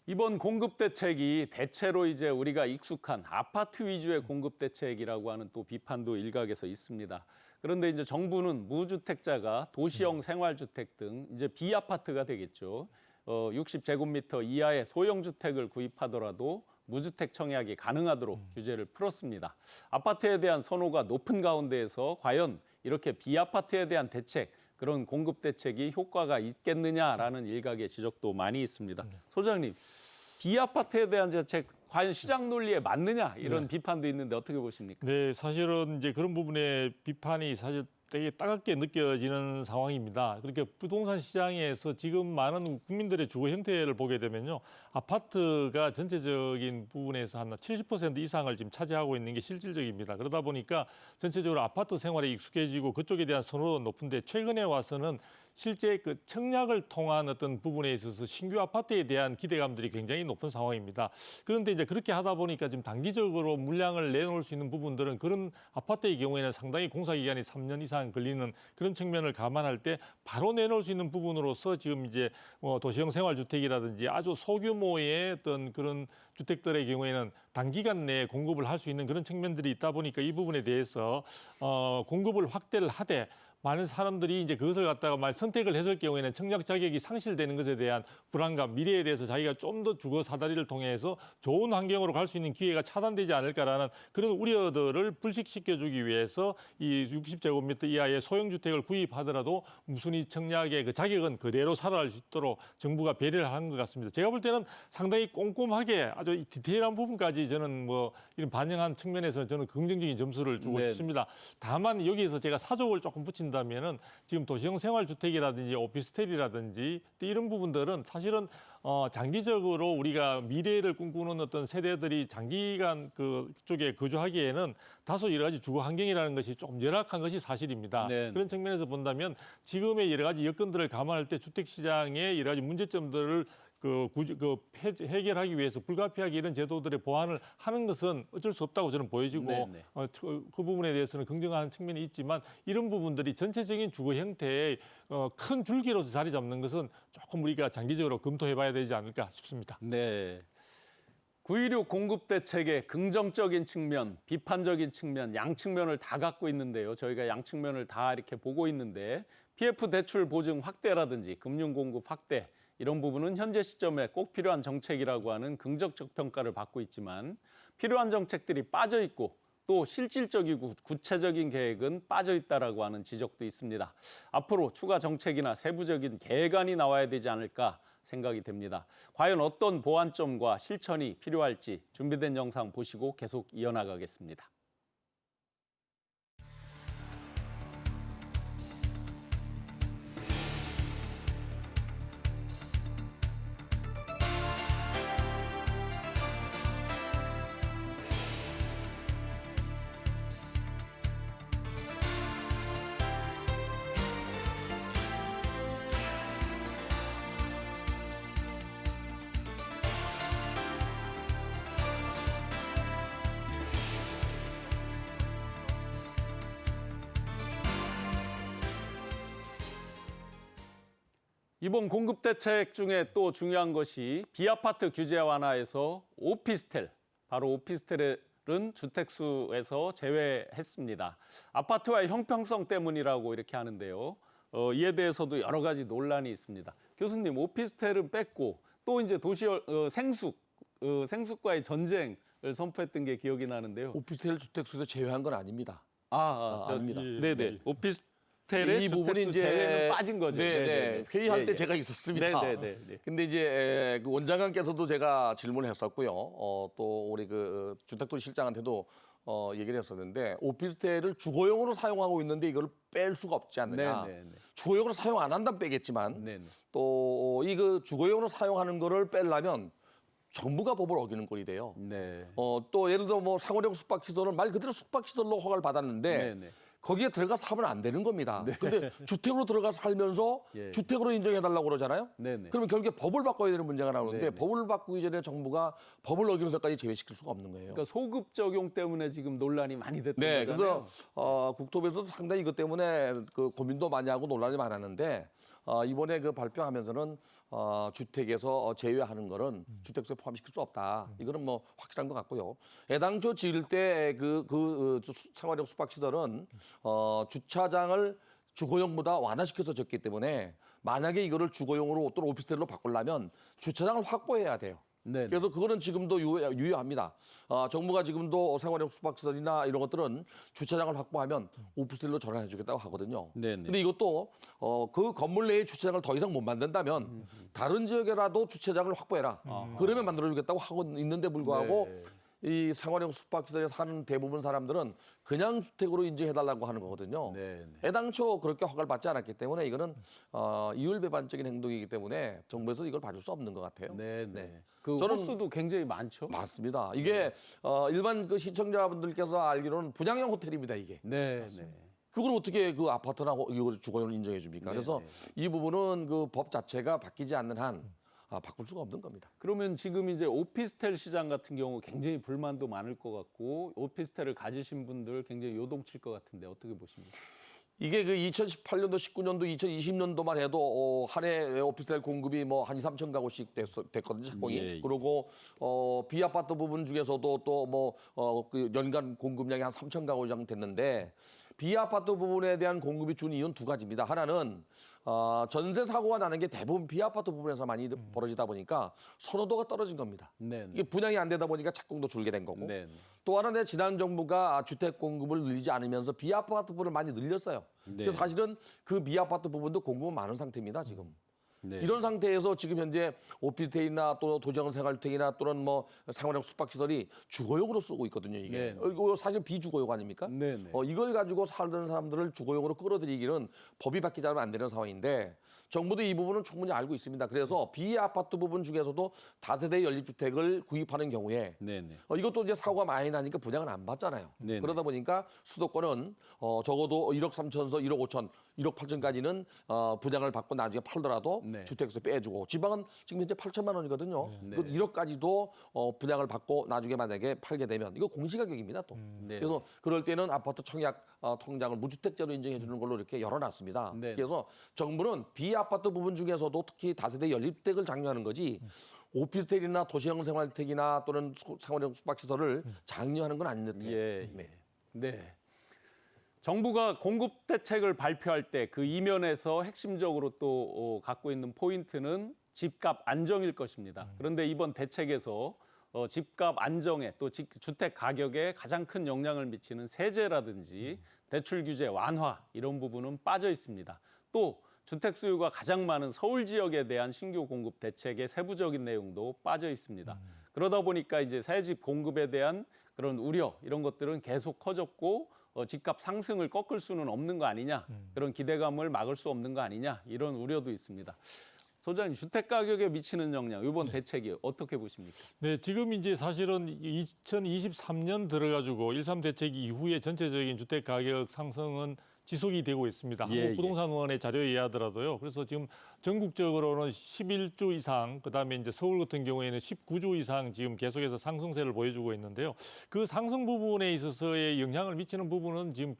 이번 공급 대책이 대체로 이제 우리가 익숙한 아파트 위주의 공급 대책이라고 하는 또 비판도 일각에서 있습니다. 그런데 이제 정부는 무주택자가 도시형 생활주택 등 이제 비아파트가 되겠죠. 60제곱미터 이하의 소형 주택을 구입하더라도 무주택 청약이 가능하도록 규제를 풀었습니다. 아파트에 대한 선호가 높은 가운데에서 과연 이렇게 비아파트에 대한 대책, 그런 공급 대책이 효과가 있겠느냐라는 일각의 지적도 많이 있습니다. 소장님, 비아파트에 대한 대책 과연 시장 논리에 맞느냐 이런 비판도 있는데 어떻게 보십니까? 네, 사실은 이제 그런 부분의 비판이 사실 되게 따갑게 느껴지는 상황입니다. 그렇게 부동산 시장에서 지금 많은 국민들의 주거 형태를 보게 되면요. 아파트가 전체적인 부분에서 한 70% 이상을 지금 차지하고 있는 게 실질적입니다. 그러다 보니까 전체적으로 아파트 생활에 익숙해지고 그쪽에 대한 선호도 높은데 최근에 와서는 실제 그 청약을 통한 어떤 부분에 있어서 신규 아파트에 대한 기대감들이 굉장히 높은 상황입니다. 그런데 이제 그렇게 하다 보니까 지금 단기적으로 물량을 내놓을 수 있는 부분들은 그런 아파트의 경우에는 상당히 공사 기간이 3년 이상 걸리는 그런 측면을 감안할 때 바로 내놓을 수 있는 부분으로서 지금 이제 도시형 생활주택이라든지 아주 소규모의 어떤 그런 주택들의 경우에는 단기간 내에 공급을 할 수 있는 그런 측면들이 있다 보니까 이 부분에 대해서 공급을 확대를 하되 많은 사람들이 이제 그것을 갖다가 선택을 했을 경우에는 청약 자격이 상실되는 것에 대한 불안감, 미래에 대해서 자기가 좀 더 주거 사다리를 통해서 좋은 환경으로 갈 수 있는 기회가 차단되지 않을까라는 그런 우려들을 불식시켜주기 위해서 이 60제곱미터 이하의 소형주택을 구입하더라도 무순위 청약의 그 자격은 그대로 살아갈 수 있도록 정부가 배려를 한 것 같습니다. 제가 볼 때는 상당히 꼼꼼하게 아주 디테일한 부분까지 저는 이런 반영한 측면에서 저는 긍정적인 점수를 주고 네. 싶습니다. 다만 여기에서 제가 사족을 조금 붙인다면은 지금 도시형 생활주택이라든지 오피스텔이라든지 또 이런 부분들은 사실은 장기적으로 우리가 미래를 꿈꾸는 어떤 세대들이 장기간 그쪽에 거주하기에는 다소 여러 가지 주거 환경이라는 것이 조금 열악한 것이 사실입니다. 네. 그런 측면에서 본다면 지금의 여러 가지 여건들을 감안할 때 주택 시장의 여러 가지 문제점들을 해결하기 위해서 불가피하게 이런 제도들의 보완을 하는 것은 어쩔 수 없다고 저는 보여지고 네네. 그 부분에 대해서는 긍정하는 측면이 있지만 이런 부분들이 전체적인 주거 형태의 큰 줄기로서 자리 잡는 것은 조금 우리가 장기적으로 검토해봐야 되지 않을까 싶습니다. 네. 9.16 공급 대책의 긍정적인 측면, 비판적인 측면, 양측면을 다 갖고 있는데요. 저희가 양측면을 다 이렇게 보고 있는데 PF 대출 보증 확대라든지 금융 공급 확대 이런 부분은 현재 시점에 꼭 필요한 정책이라고 하는 긍정적 평가를 받고 있지만 필요한 정책들이 빠져 있고 또 실질적이고 구체적인 계획은 빠져 있다라고 하는 지적도 있습니다. 앞으로 추가 정책이나 세부적인 계획안이 나와야 되지 않을까 생각이 됩니다. 과연 어떤 보완점과 실천이 필요할지 준비된 영상 보시고 계속 이어나가겠습니다. 이번 공급 대책 중에 또 중요한 것이 비아파트 규제 완화에서 오피스텔, 바로 오피스텔은 주택수에서 제외했습니다. 아파트와의 형평성 때문이라고 이렇게 하는데요. 이에 대해서도 여러 가지 논란이 있습니다. 교수님, 오피스텔은 뺐고 또 이제 도시 생숙과의 전쟁을 선포했던 게 기억이 나는데요. 오피스텔 주택수에서 제외한 건 아닙니다. 아닙니다. 예, 네네. 오피스텔의 이 부분이 주택수 이제 제외는 빠진 거죠. 네. 회의할 때 예, 예. 제가 있었습니다. 네네네. 근데 이제 그 원장관께서도 제가 질문을 했었고요. 또 우리 그 주택도시 실장한테도 얘기를 했었는데 오피스텔을 주거용으로 사용하고 있는데 이걸 뺄 수가 없지 않느냐. 네네네. 주거용으로 사용 안 한다면 빼겠지만 네네. 또 이 그 주거용으로 사용하는 거를 빼려면 정부가 법을 어기는 꼴이 돼요. 네. 또 예를 들어 뭐 상호령 숙박시설은 말 그대로 숙박시설로 허가를 받았는데 네네. 거기에 들어가서 하면 안 되는 겁니다. 근데 주택으로 들어가서 살면서 예. 주택으로 인정해달라고 그러잖아요. 네네. 그러면 결국에 법을 바꿔야 되는 문제가 나오는데 네네. 법을 바꾸기 전에 정부가 법을 어기면서까지 제외시킬 수가 없는 거예요. 그러니까 소급 적용 때문에 지금 논란이 많이 됐던 네, 거잖아요. 그래서 국토부에서도 상당히 이것 때문에 그 고민도 많이 하고 논란이 많았는데 이번에 그 발표하면서는 주택에서 제외하는 거는 주택수에 포함시킬 수 없다. 이거는 뭐 확실한 것 같고요. 애당초 지을 때 그 생활형 숙박시설은 주차장을 주거용보다 완화시켜서 졌기 때문에 만약에 이거를 주거용으로 또는 오피스텔로 바꾸려면 주차장을 확보해야 돼요. 네네. 그래서 그거는 지금도 유효합니다. 정부가 지금도 생활형 숙박시설이나 이런 것들은 주차장을 확보하면 오피스텔로 전환해주겠다고 하거든요. 네네. 근데 이것도 그 건물 내에 주차장을 더 이상 못 만든다면 다른 지역에라도 주차장을 확보해라. 그러면 만들어주겠다고 하고 있는데 불구하고 네. 이 생활형 숙박시설에 사는 대부분 사람들은 그냥 주택으로 인정해달라고 하는 거거든요. 네, 네. 애당초 그렇게 허가를 받지 않았기 때문에 이거는 이율배반적인 행동이기 때문에 정부에서 이걸 봐줄 수 없는 것 같아요. 네, 네. 네. 그 저는- 호수도 굉장히 많죠. 맞습니다. 이게 일반 그 시청자분들께서 알기로는 분양형 호텔입니다. 이게. 네, 네. 그걸 어떻게 그 아파트나 이걸 주거용을 인정해 줍니까? 네, 그래서 네. 이 부분은 그 법 자체가 바뀌지 않는 한 바꿀 수가 없는 겁니다. 그러면 지금 이제 오피스텔 시장 같은 경우 굉장히 불만도 많을 것 같고 오피스텔을 가지신 분들 굉장히 요동칠 것 같은데 어떻게 보십니까? 이게 그 2018년도, 19년도, 2020년도만 해도 한 해 오피스텔 공급이 뭐 한 2, 3천 가구씩 됐거든요, 착공이. 예, 예. 그리고 비아파트 부분 중에서도 또 뭐 그 연간 공급량이 한 3천 가구 이상 됐는데 비아파트 부분에 대한 공급이 준 이유는 두 가지입니다. 하나는 전세 사고가 나는 게 대부분 비아파트 부분에서 많이 벌어지다 보니까 선호도가 떨어진 겁니다. 네, 네. 이게 분양이 안 되다 보니까 착공도 줄게 된 거고. 네, 네. 또 하나는 지난 정부가 주택 공급을 늘리지 않으면서 비아파트 부분을 많이 늘렸어요. 네. 그래서 사실은 그 비아파트 부분도 공급은 많은 상태입니다, 지금. 네. 이런 상태에서 지금 현재 오피스텔이나 또 도시형 생활주택이나 또는 뭐 생활형 숙박시설이 주거용으로 쓰고 있거든요, 이게. 네. 이거 사실 비주거용 아닙니까? 네, 네. 이걸 가지고 살던 사람들을 주거용으로 끌어들이기는 법이 바뀌지 않으면 안 되는 상황인데 정부도 이 부분은 충분히 알고 있습니다. 그래서 비아파트 부분 중에서도 다세대 연립주택을 구입하는 경우에 네, 네. 이것도 이제 사고가 많이 나니까 분양을 안 받잖아요. 네네. 그러다 보니까 수도권은 적어도 1억 3천에서 1억 5천, 1억 8천까지는 분양을 받고 나중에 팔더라도 네. 주택에서 빼주고 지방은 지금 현재 8천만 원이거든요. 네. 그 1억까지도 분양을 받고 나중에 만약에 팔게 되면 이거 공시가격입니다 또. 네. 그래서 그럴 때는 아파트 청약 통장을 무주택자로 인정해 주는 걸로 이렇게 열어놨습니다. 네. 그래서 정부는 비아파트 부분 중에서도 특히 다세대 연립주택을 장려하는 거지 오피스텔이나 도시형 생활주택이나 또는 생활형 숙박시설을 장려하는 건 아닌 듯해요. 예, 네. 네. 정부가 공급 대책을 발표할 때 그 이면에서 핵심적으로 또 갖고 있는 포인트는 집값 안정일 것입니다. 그런데 이번 대책에서 집값 안정에 또 주택 가격에 가장 큰 영향을 미치는 세제라든지 대출 규제 완화 이런 부분은 빠져 있습니다. 또 주택 수요가 가장 많은 서울 지역에 대한 신규 공급 대책의 세부적인 내용도 빠져 있습니다. 그러다 보니까 이제 새 집 공급에 대한 그런 우려 이런 것들은 계속 커졌고 집값 상승을 꺾을 수는 없는 거 아니냐, 그런 기대감을 막을 수 없는 거 아니냐 이런 우려도 있습니다. 소장님, 주택 가격에 미치는 영향 이번 대책이 어떻게 보십니까? 네, 지금 이제 사실은 2023년 들어가지고 13 대책 이후에 전체적인 주택 가격 상승은 지속이 되고 있습니다. 예, 한국부동산원의 자료에 의하더라도요. 그래서 지금 전국적으로는 11주 이상, 그다음에 이제 서울 같은 경우에는 19주 이상 지금 계속해서 상승세를 보여주고 있는데요. 그 상승 부분에 있어서의 영향을 미치는 부분은 지금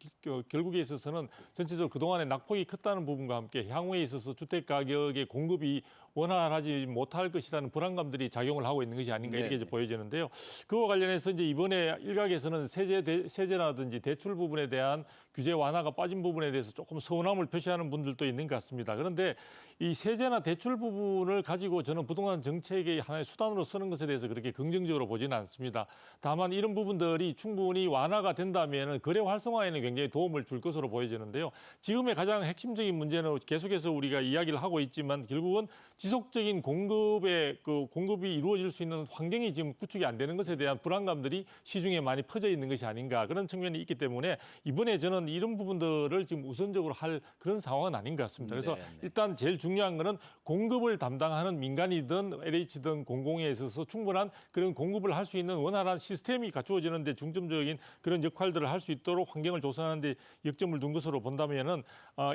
결국에 있어서는 전체적으로 그동안에 낙폭이 컸다는 부분과 함께 향후에 있어서 주택 가격의 공급이 원활하지 못할 것이라는 불안감들이 작용을 하고 있는 것이 아닌가 이렇게 이제 네네. 보여지는데요. 그와 관련해서 이제 이번에 일각에서는 세제라든지 대출 부분에 대한 규제 완화가 빠진 부분에 대해서 조금 서운함을 표시하는 분들도 있는 것 같습니다. 그런데 이 세제나 대출 부분을 가지고 저는 부동산 정책의 하나의 수단으로 쓰는 것에 대해서 그렇게 긍정적으로 보지는 않습니다. 다만 이런 부분들이 충분히 완화가 된다면 거래 활성화에는 굉장히 도움을 줄 것으로 보여지는데요. 지금의 가장 핵심적인 문제는 계속해서 우리가 이야기를 하고 있지만 결국은 지속적인 공급이 이루어질 수 있는 환경이 지금 구축이 안 되는 것에 대한 불안감들이 시중에 많이 퍼져 있는 것이 아닌가 그런 측면이 있기 때문에 이번에 저는 이런 부분들을 지금 우선적으로 할 그런 상황은 아닌 것 같습니다. 그래서 네, 네. 일단 제일 중요한 거는 공급을 담당하는 민간이든 LH든 공공에 있어서 충분한 그런 공급을 할 수 있는 원활한 시스템이 갖추어지는 데 중점적인 그런 역할들을 할 수 있도록 환경을 조성하는 데 역점을 둔 것으로 본다면은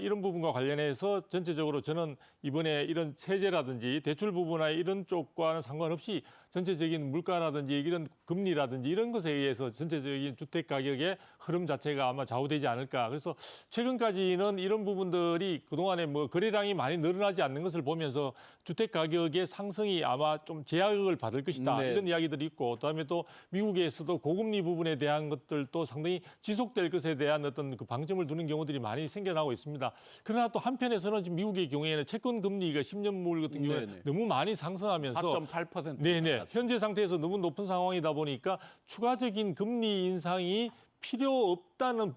이런 부분과 관련해서 전체적으로 저는 이번에 이런 세제라든지 대출 부분이나 이런 쪽과는 상관없이 전체적인 물가라든지 이런 금리라든지 이런 것에 의해서 전체적인 주택 가격의 흐름 자체가 아마 좌우되지 않을까. 그래서 최근까지는 이런 부분들이 그동안에 뭐 거래량이 많이 늘어나지 않는 것을 보면서 주택 가격의 상승이 아마 좀 제약을 받을 것이다. 네. 이런 이야기들이 있고 그다음에 또 미국에서도 고금리 부분에 대한 것들도 상당히 지속될 것에 대한 어떤 그 방점을 두는 경우들이 많이 생겨나고 있습니다. 그러나 또 한편에서는 지금 미국의 경우에는 채권 금리가 10년물 같은 경우에 네네. 너무 많이 상승하면서 4.8% 네네 현재 상태에서 너무 높은 상황이다 보니까 추가적인 금리 인상이 필요 없다는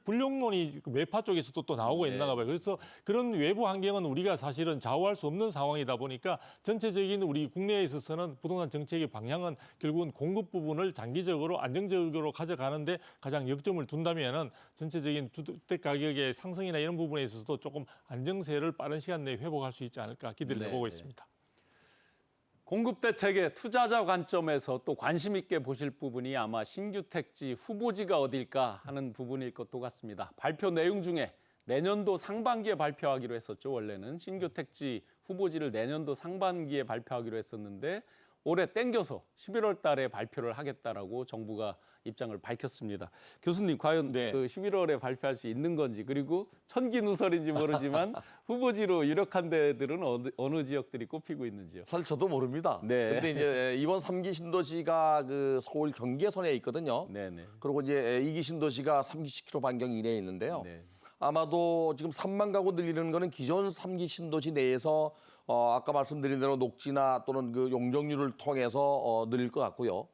불용론이 매파 쪽에서도 또 나오고 있나 봐요. 그래서 그런 외부 환경은 우리가 사실은 좌우할 수 없는 상황이다 보니까 전체적인 우리 국내에 있어서는 부동산 정책의 방향은 결국은 공급 부분을 장기적으로 안정적으로 가져가는데 가장 역점을 둔다면은 전체적인 주택 가격의 상승이나 이런 부분에 있어서도 조금 안정세를 빠른 시간 내에 회복할 수 있지 않을까 기대를 해보고 있습니다. 공급 대책의 투자자 관점에서 또 관심 있게 보실 부분이 아마 신규 택지 후보지가 어딜까 하는 부분일 것도 같습니다. 발표 내용 중에 내년도 상반기에 발표하기로 했었죠. 원래는 신규 택지 후보지를 내년도 상반기에 발표하기로 했었는데 올해 땡겨서 11월 달에 발표를 하겠다라고 정부가 입장을 밝혔습니다. 교수님, 과연 그 11월에 발표할 수 있는 건지, 그리고 천기누설인지 모르지만 후보지로 유력한 데들은 어느 지역들이 꼽히고 있는지요? 사실 저도 모릅니다. 네. 근데 이제 이번 3기 신도시가 그 서울 경계선에 있거든요. 네네. 그리고 이제 2기 신도시가 3기 10km 반경 이내에 있는데요. 네. 아마도 지금 3만 가구 늘리는 거는 기존 3기 신도시 내에서 아까 말씀드린 대로 녹지나 또는 그 용적률을 통해서 늘릴 것 같고요.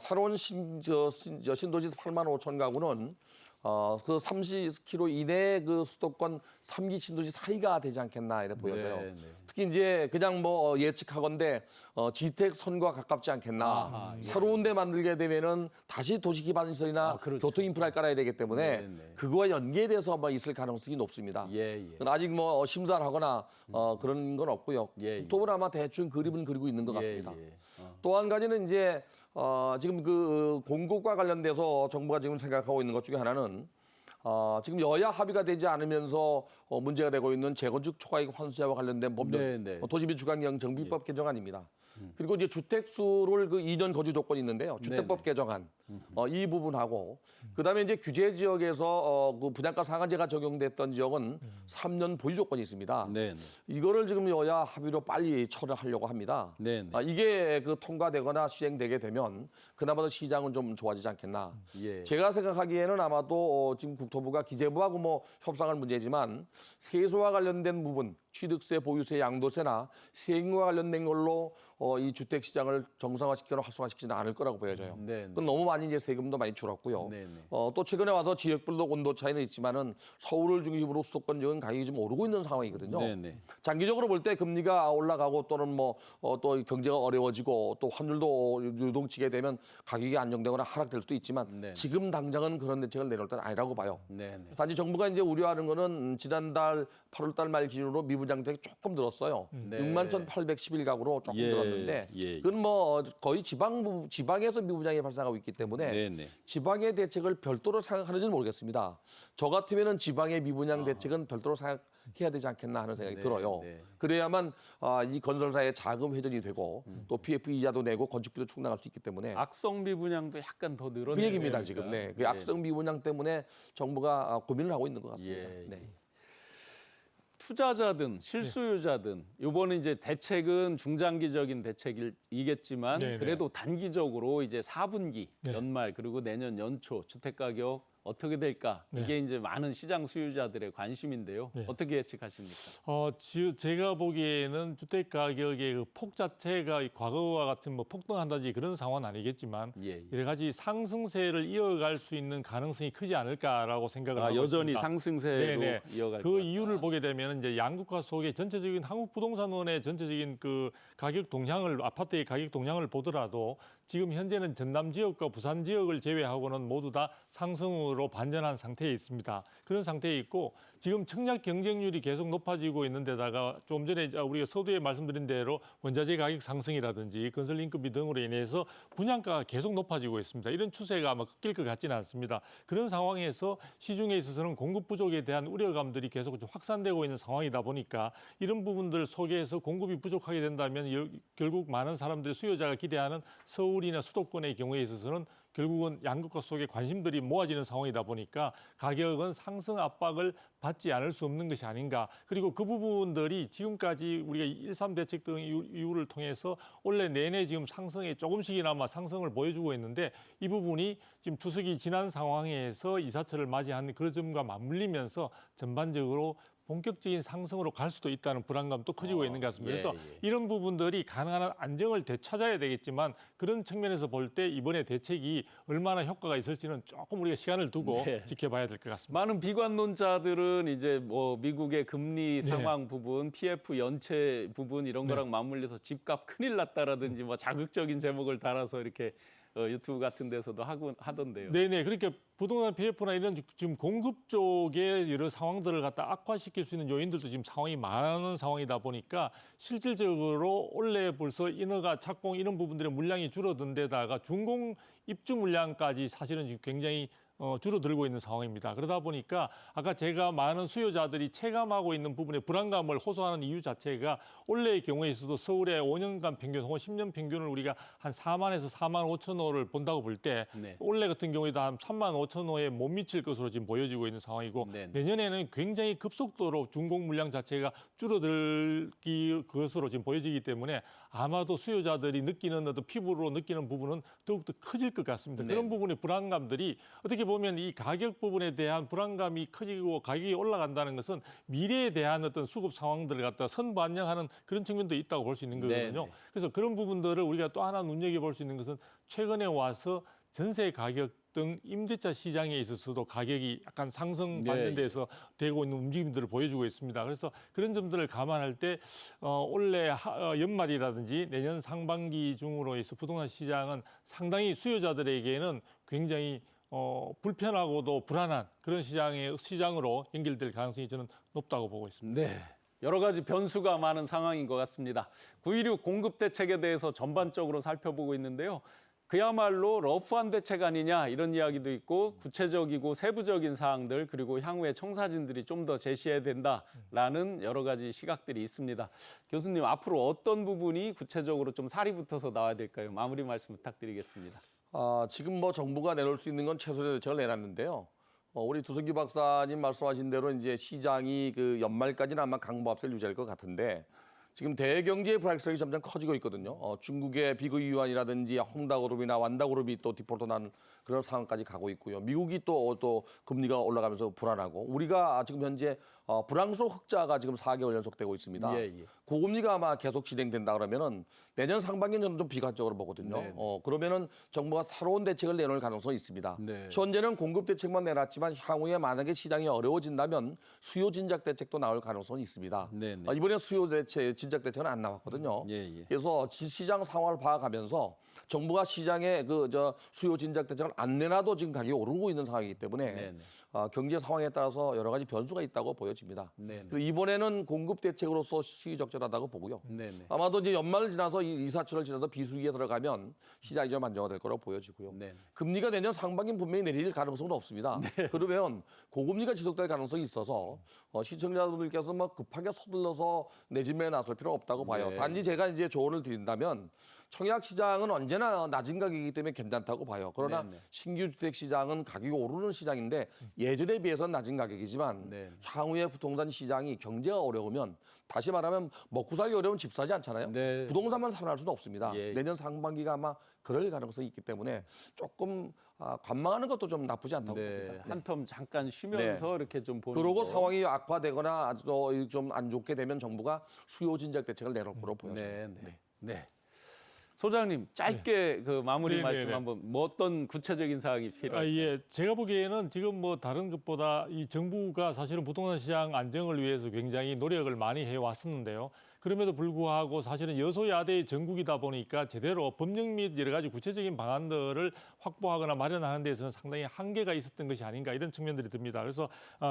새로운 신도시 8만 5천 가구는 그 30km 이내 그 수도권 3기 신도시 사이가 되지 않겠나 이렇게 보여져요. 네, 네. 특히 이제 그냥 뭐 예측하건대 지택선과 가깝지 않겠나. 아하, 예. 새로운 데 만들게 되면은 다시 도시기반시설이나 그렇죠. 교통 인프라를 깔아야 되기 때문에 네, 네. 그거와 연계돼서 뭐 있을 가능성이 높습니다. 예, 예. 아직 뭐 심사를 하거나 그런 건 없고요. 예, 예. 또 아마 대충 그림은 그리고 있는 것 같습니다. 예, 예. 또 한 가지는 이제 지금 그 공급과 관련돼서 정부가 지금 생각하고 있는 것 중에 하나는 지금 여야 합의가 되지 않으면서 문제가 되고 있는 재건축 초과이익 환수제와 관련된 법률, 네, 네. 도시비 주관경 정비법 개정안입니다. 그리고 이제 주택수를 그 2년 거주 조건이 있는데요. 주택법 개정안 이 부분하고 그다음에 이제 규제 지역에서 그 분양가 상한제가 적용됐던 지역은 3년 보유 조건이 있습니다. 네, 네. 이거를 지금 여야 합의로 빨리 처리하려고 합니다. 네, 네. 이게 그 통과되거나 시행되게 되면 그나마도 시장은 좀 좋아지지 않겠나. 예. 제가 생각하기에는 아마도 지금 국토부가 기재부하고 뭐 협상할 문제지만 세수와 관련된 부분, 취득세, 보유세, 양도세나 세금과 관련된 걸로 이 주택 시장을 정상화시키거나 활성화시키지는 않을 거라고 보여져요. 네, 네. 그건 너무 많이 이제 세금도 많이 줄었고요. 네, 네. 또 최근에 와서 지역별로 온도 차이는 있지만은 서울을 중심으로 수도권 지역은 가격이 좀 오르고 있는 상황이거든요. 네, 네. 장기적으로 볼 때 금리가 올라가고 또는 뭐 또 경제가 어려워지고 또 환율도 유동치게 되면 가격이 안정되거나 하락될 수도 있지만 네. 지금 당장은 그런 대책을 내놓을 때는 아니라고 봐요. 네, 네. 단지 정부가 이제 우려하는 거는 지난달 8월달 말 기준으로 미분양택이 조금 늘었어요. 네. 61,811가구로 조금 예, 늘었는데 예. 그건 뭐 거의 지방에서 미분양이 발생하고 있기 때문에 네, 네. 지방의 대책을 별도로 생각하는지는 모르겠습니다. 저 같으면은 지방의 미분양 대책은 별도로 생각해야 되지 않겠나 하는 생각이 네, 들어요. 네. 그래야만 이 건설사의 자금 회전이 되고 또 PF 이자도 내고 건축비도 충당할 수 있기 때문에 악성 미분양도 약간 더 늘어나는 그 얘기입니다 지금. 네, 그 악성 미분양 때문에 정부가 고민을 하고 있는 것 같습니다. 예, 네. 투자자든 실수요자든 이번에 이제 대책은 중장기적인 대책이겠지만 네, 네. 그래도 단기적으로 이제 4분기 네. 연말 그리고 내년 연초 주택 가격 어떻게 될까? 네. 이게 이제 많은 시장 수요자들의 관심인데요. 네. 어떻게 예측하십니까? 제가 보기에는 주택 가격의 그 폭 자체가 이 과거와 같은 뭐 폭등한다지 그런 상황은 아니겠지만 예, 예. 여러 가지 상승세를 이어갈 수 있는 가능성이 크지 않을까라고 생각을 하고 여전히 있습니다. 상승세로 네네. 이어갈 그 것 같다. 이유를 보게 되면 이제 양극화 속에 전체적인 한국부동산원의 전체적인 그 가격 동향을 아파트의 가격 동향을 보더라도 지금 현재는 전남 지역과 부산 지역을 제외하고는 모두 다 상승으로 반전한 상태에 있습니다. 그런 상태에 있고 지금 청약 경쟁률이 계속 높아지고 있는 데다가 좀 전에 우리가 서두에 말씀드린 대로 원자재 가격 상승이라든지 건설 인건비 등으로 인해서 분양가가 계속 높아지고 있습니다. 이런 추세가 아마 꺾일 것 같지는 않습니다. 그런 상황에서 시중에 있어서는 공급 부족에 대한 우려감들이 계속 좀 확산되고 있는 상황이다 보니까 이런 부분들 속에서 공급이 부족하게 된다면 결국 많은 사람들이 수요자가 기대하는 서울이나 수도권의 경우에 있어서는 결국은 양극화 속에 관심들이 모아지는 상황이다 보니까 가격은 상승 압박을 받지 않을 수 없는 것이 아닌가. 그리고 그 부분들이 지금까지 우리가 1.3 대책 등 이유를 통해서 올해 내내 지금 상승에 조금씩이나마 상승을 보여주고 있는데 이 부분이 지금 추석이 지난 상황에서 이사철을 맞이한 그 점과 맞물리면서 전반적으로 본격적인 상승으로 갈 수도 있다는 불안감도 커지고 있는 것 같습니다. 예, 그래서 예. 이런 부분들이 가능한 한 안정을 되찾아야 되겠지만 그런 측면에서 볼 때 이번에 대책이 얼마나 효과가 있을지는 조금 우리가 시간을 두고 네. 지켜봐야 될 것 같습니다. 많은 비관론자들은 이제 뭐 미국의 금리 상황 부분, PF 연체 부분 이런 거랑 맞물려서 집값 큰일 났다라든지 뭐 자극적인 제목을 달아서 이렇게 유튜브 같은 데서도 하던데요. 네네. 그러니까 부동산 PF나 이런 지금 공급 쪽의 여러 상황들을 갖다 악화시킬 수 있는 요인들도 지금 상황이 많은 상황이다 보니까 실질적으로 원래 벌써 인허가, 착공 이런 부분들의 물량이 줄어든 데다가 준공 입주 물량까지 사실은 지금 굉장히 줄어들고 있는 상황입니다. 그러다 보니까 아까 제가 많은 수요자들이 체감하고 있는 부분에 불안감을 호소하는 이유 자체가 원래의 경우에 있어도 서울의 5년간 평균 혹은 10년 평균을 우리가 한 4만에서 4만 5천 호를 본다고 볼 때 네. 올해 같은 경우에도 한 3만 5천 호에 못 미칠 것으로 지금 보여지고 있는 상황이고 네. 내년에는 굉장히 급속도로 준공 물량 자체가 줄어들 것으로 지금 보여지기 때문에 아마도 수요자들이 느끼는 어떤 피부로 느끼는 부분은 더욱더 커질 것 같습니다. 네. 그런 부분의 불안감들이 어떻게 보면 이 가격 부분에 대한 불안감이 커지고 가격이 올라간다는 것은 미래에 대한 어떤 수급 상황들을 갖다 선반영하는 그런 측면도 있다고 볼 수 있는 거거든요. 네. 그래서 그런 부분들을 우리가 또 하나 눈여겨볼 수 있는 것은 최근에 와서 전세 가격 등 임대차 시장에 있어서도 가격이 약간 상승 반전돼서 되고 있는 움직임들을 보여주고 있습니다. 그래서 그런 점들을 감안할 때 올해 연말이라든지 내년 상반기 중으로 해서 부동산 시장은 상당히 수요자들에게는 굉장히 불편하고도 불안한 그런 시장으로 연결될 가능성이 저는 높다고 보고 있습니다. 네. 여러 가지 변수가 많은 상황인 것 같습니다. 9.16 공급 대책에 대해서 전반적으로 살펴보고 있는데요. 그야말로 러프한 대책 아니냐 이런 이야기도 있고 구체적이고 세부적인 사항들 그리고 향후에 청사진들이 좀 더 제시해야 된다라는 여러 가지 시각들이 있습니다. 교수님 앞으로 어떤 부분이 구체적으로 좀 살이 붙어서 나와야 될까요? 마무리 말씀 부탁드리겠습니다. 지금 뭐 정부가 내놓을 수 있는 건 최소의 대책을 내놨는데요. 우리 두성규 박사님 말씀하신 대로 이제 시장이 그 연말까지는 아마 강보합세를 유지할 것 같은데 지금 대경제의 불확실성이 점점 커지고 있거든요. 중국의 비그유안이라든지 홍다그룹이나 완다그룹이 또 디폴트 나는 그런 상황까지 가고 있고요. 미국이 또 금리가 올라가면서 불안하고 우리가 지금 현재 불황성 흑자가 지금 4개월 연속되고 있습니다. 예. 고금리가 아마 계속 진행된다 그러면은 내년 상반기는 저는 좀 비관적으로 보거든요. 네. 그러면은 정부가 새로운 대책을 내놓을 가능성이 있습니다. 네. 현재는 공급 대책만 내놨지만 향후에 만약에 시장이 어려워진다면 수요 진작 대책도 나올 가능성이 있습니다. 네. 이번에 수요 대책 진작 대책은 안 나왔거든요. 예. 그래서 시장 상황을 봐가면서 정부가 시장에 수요 진작 대책을 안 내놔도 지금 가격이 오르고 있는 상황이기 때문에 네네. 경제 상황에 따라서 여러 가지 변수가 있다고 보여집니다. 네네. 그래서 이번에는 공급 대책으로서 시의적절하다고 보고요. 네네. 아마도 이제 연말을 지나서 이사철을 지나서 비수기에 들어가면 시장이 좀 안정화될 거라고 보여지고요. 네. 금리가 내년 상반기는 분명히 내릴 가능성은 없습니다. 그러면 고금리가 지속될 가능성이 있어서 시청자분들께서 뭐 급하게 서둘러서 내 집에 나설 필요 없다고 봐요. 네. 단지 제가 이제 조언을 드린다면 청약 시장은 언제나 낮은 가격이기 때문에 괜찮다고 봐요. 그러나 네네. 신규 주택 시장은 가격이 오르는 시장인데 예전에 비해서는 낮은 가격이지만 네. 향후에 부동산 시장이 경제가 어려우면 다시 말하면 먹고 살기 어려운 집 사지 않잖아요. 네. 부동산만 살아날 수는 없습니다. 예. 내년 상반기가 아마 그럴 가능성이 있기 때문에 조금 관망하는 것도 좀 나쁘지 않다고 네. 봅니다. 한 텀 잠깐 쉬면서 이렇게 좀 보는 그러고 거. 상황이 악화되거나 아주 좀 안 좋게 되면 정부가 수요 진작 대책을 내놓을 거로 보여져요. 네. 소장님 짧게 그 마무리 네, 말씀 네, 네. 한번 뭐 어떤 구체적인 사항이 필요할까요? 예, 제가 보기에는 지금 뭐 다른 것보다 이 정부가 사실은 부동산 시장 안정을 위해서 굉장히 노력을 많이 해왔었는데요. 그럼에도 불구하고 사실은 여소야대의 전국이다 보니까 제대로 법령 및 여러 가지 구체적인 방안들을 확보하거나 마련하는 데서는 상당히 한계가 있었던 것이 아닌가 이런 측면들이 듭니다. 그래서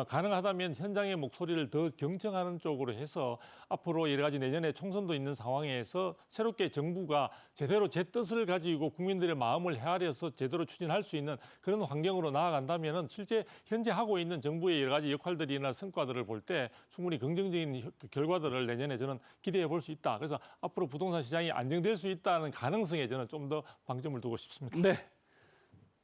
가능하다면 현장의 목소리를 더 경청하는 쪽으로 해서 앞으로 여러 가지 내년에 총선도 있는 상황에서 새롭게 정부가 제대로 제 뜻을 가지고 국민들의 마음을 헤아려서 제대로 추진할 수 있는 그런 환경으로 나아간다면은 실제 현재 하고 있는 정부의 여러 가지 역할들이나 성과들을 볼 때 충분히 긍정적인 결과들을 내년에 저는 기대해 볼 수 있다. 그래서 앞으로 부동산 시장이 안정될 수 있다는 가능성에 저는 좀 더 방점을 두고 싶습니다. 네.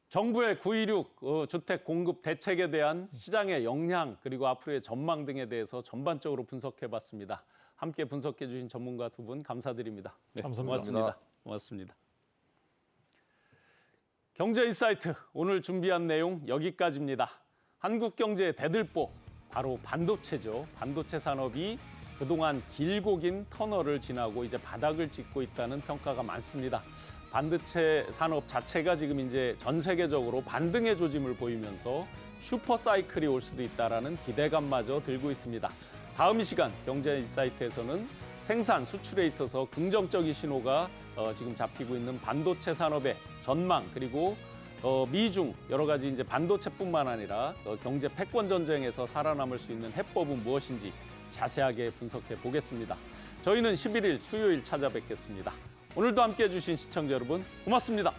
정부의 9.16 주택 공급 대책에 대한 시장의 영향 그리고 앞으로의 전망 등에 대해서 전반적으로 분석해봤습니다. 함께 분석해 주신 전문가 두 분 감사드립니다. 네, 감사합니다. 고맙습니다. 경제인사이트 오늘 준비한 내용 여기까지입니다. 한국 경제의 대들보 바로 반도체죠. 반도체 산업이 그동안 길고 긴 터널을 지나고 이제 바닥을 찍고 있다는 평가가 많습니다. 반도체 산업 자체가 지금 이제 전 세계적으로 반등의 조짐을 보이면서 슈퍼 사이클이 올 수도 있다라는 기대감마저 들고 있습니다. 다음 이 시간 경제인사이트에서는 생산, 수출에 있어서 긍정적인 신호가 지금 잡히고 있는 반도체 산업의 전망, 그리고 미중 여러 가지 이제 반도체뿐만 아니라 경제 패권 전쟁에서 살아남을 수 있는 해법은 무엇인지 자세하게 분석해 보겠습니다. 저희는 11일 수요일 찾아뵙겠습니다. 오늘도 함께해 주신 시청자 여러분 고맙습니다.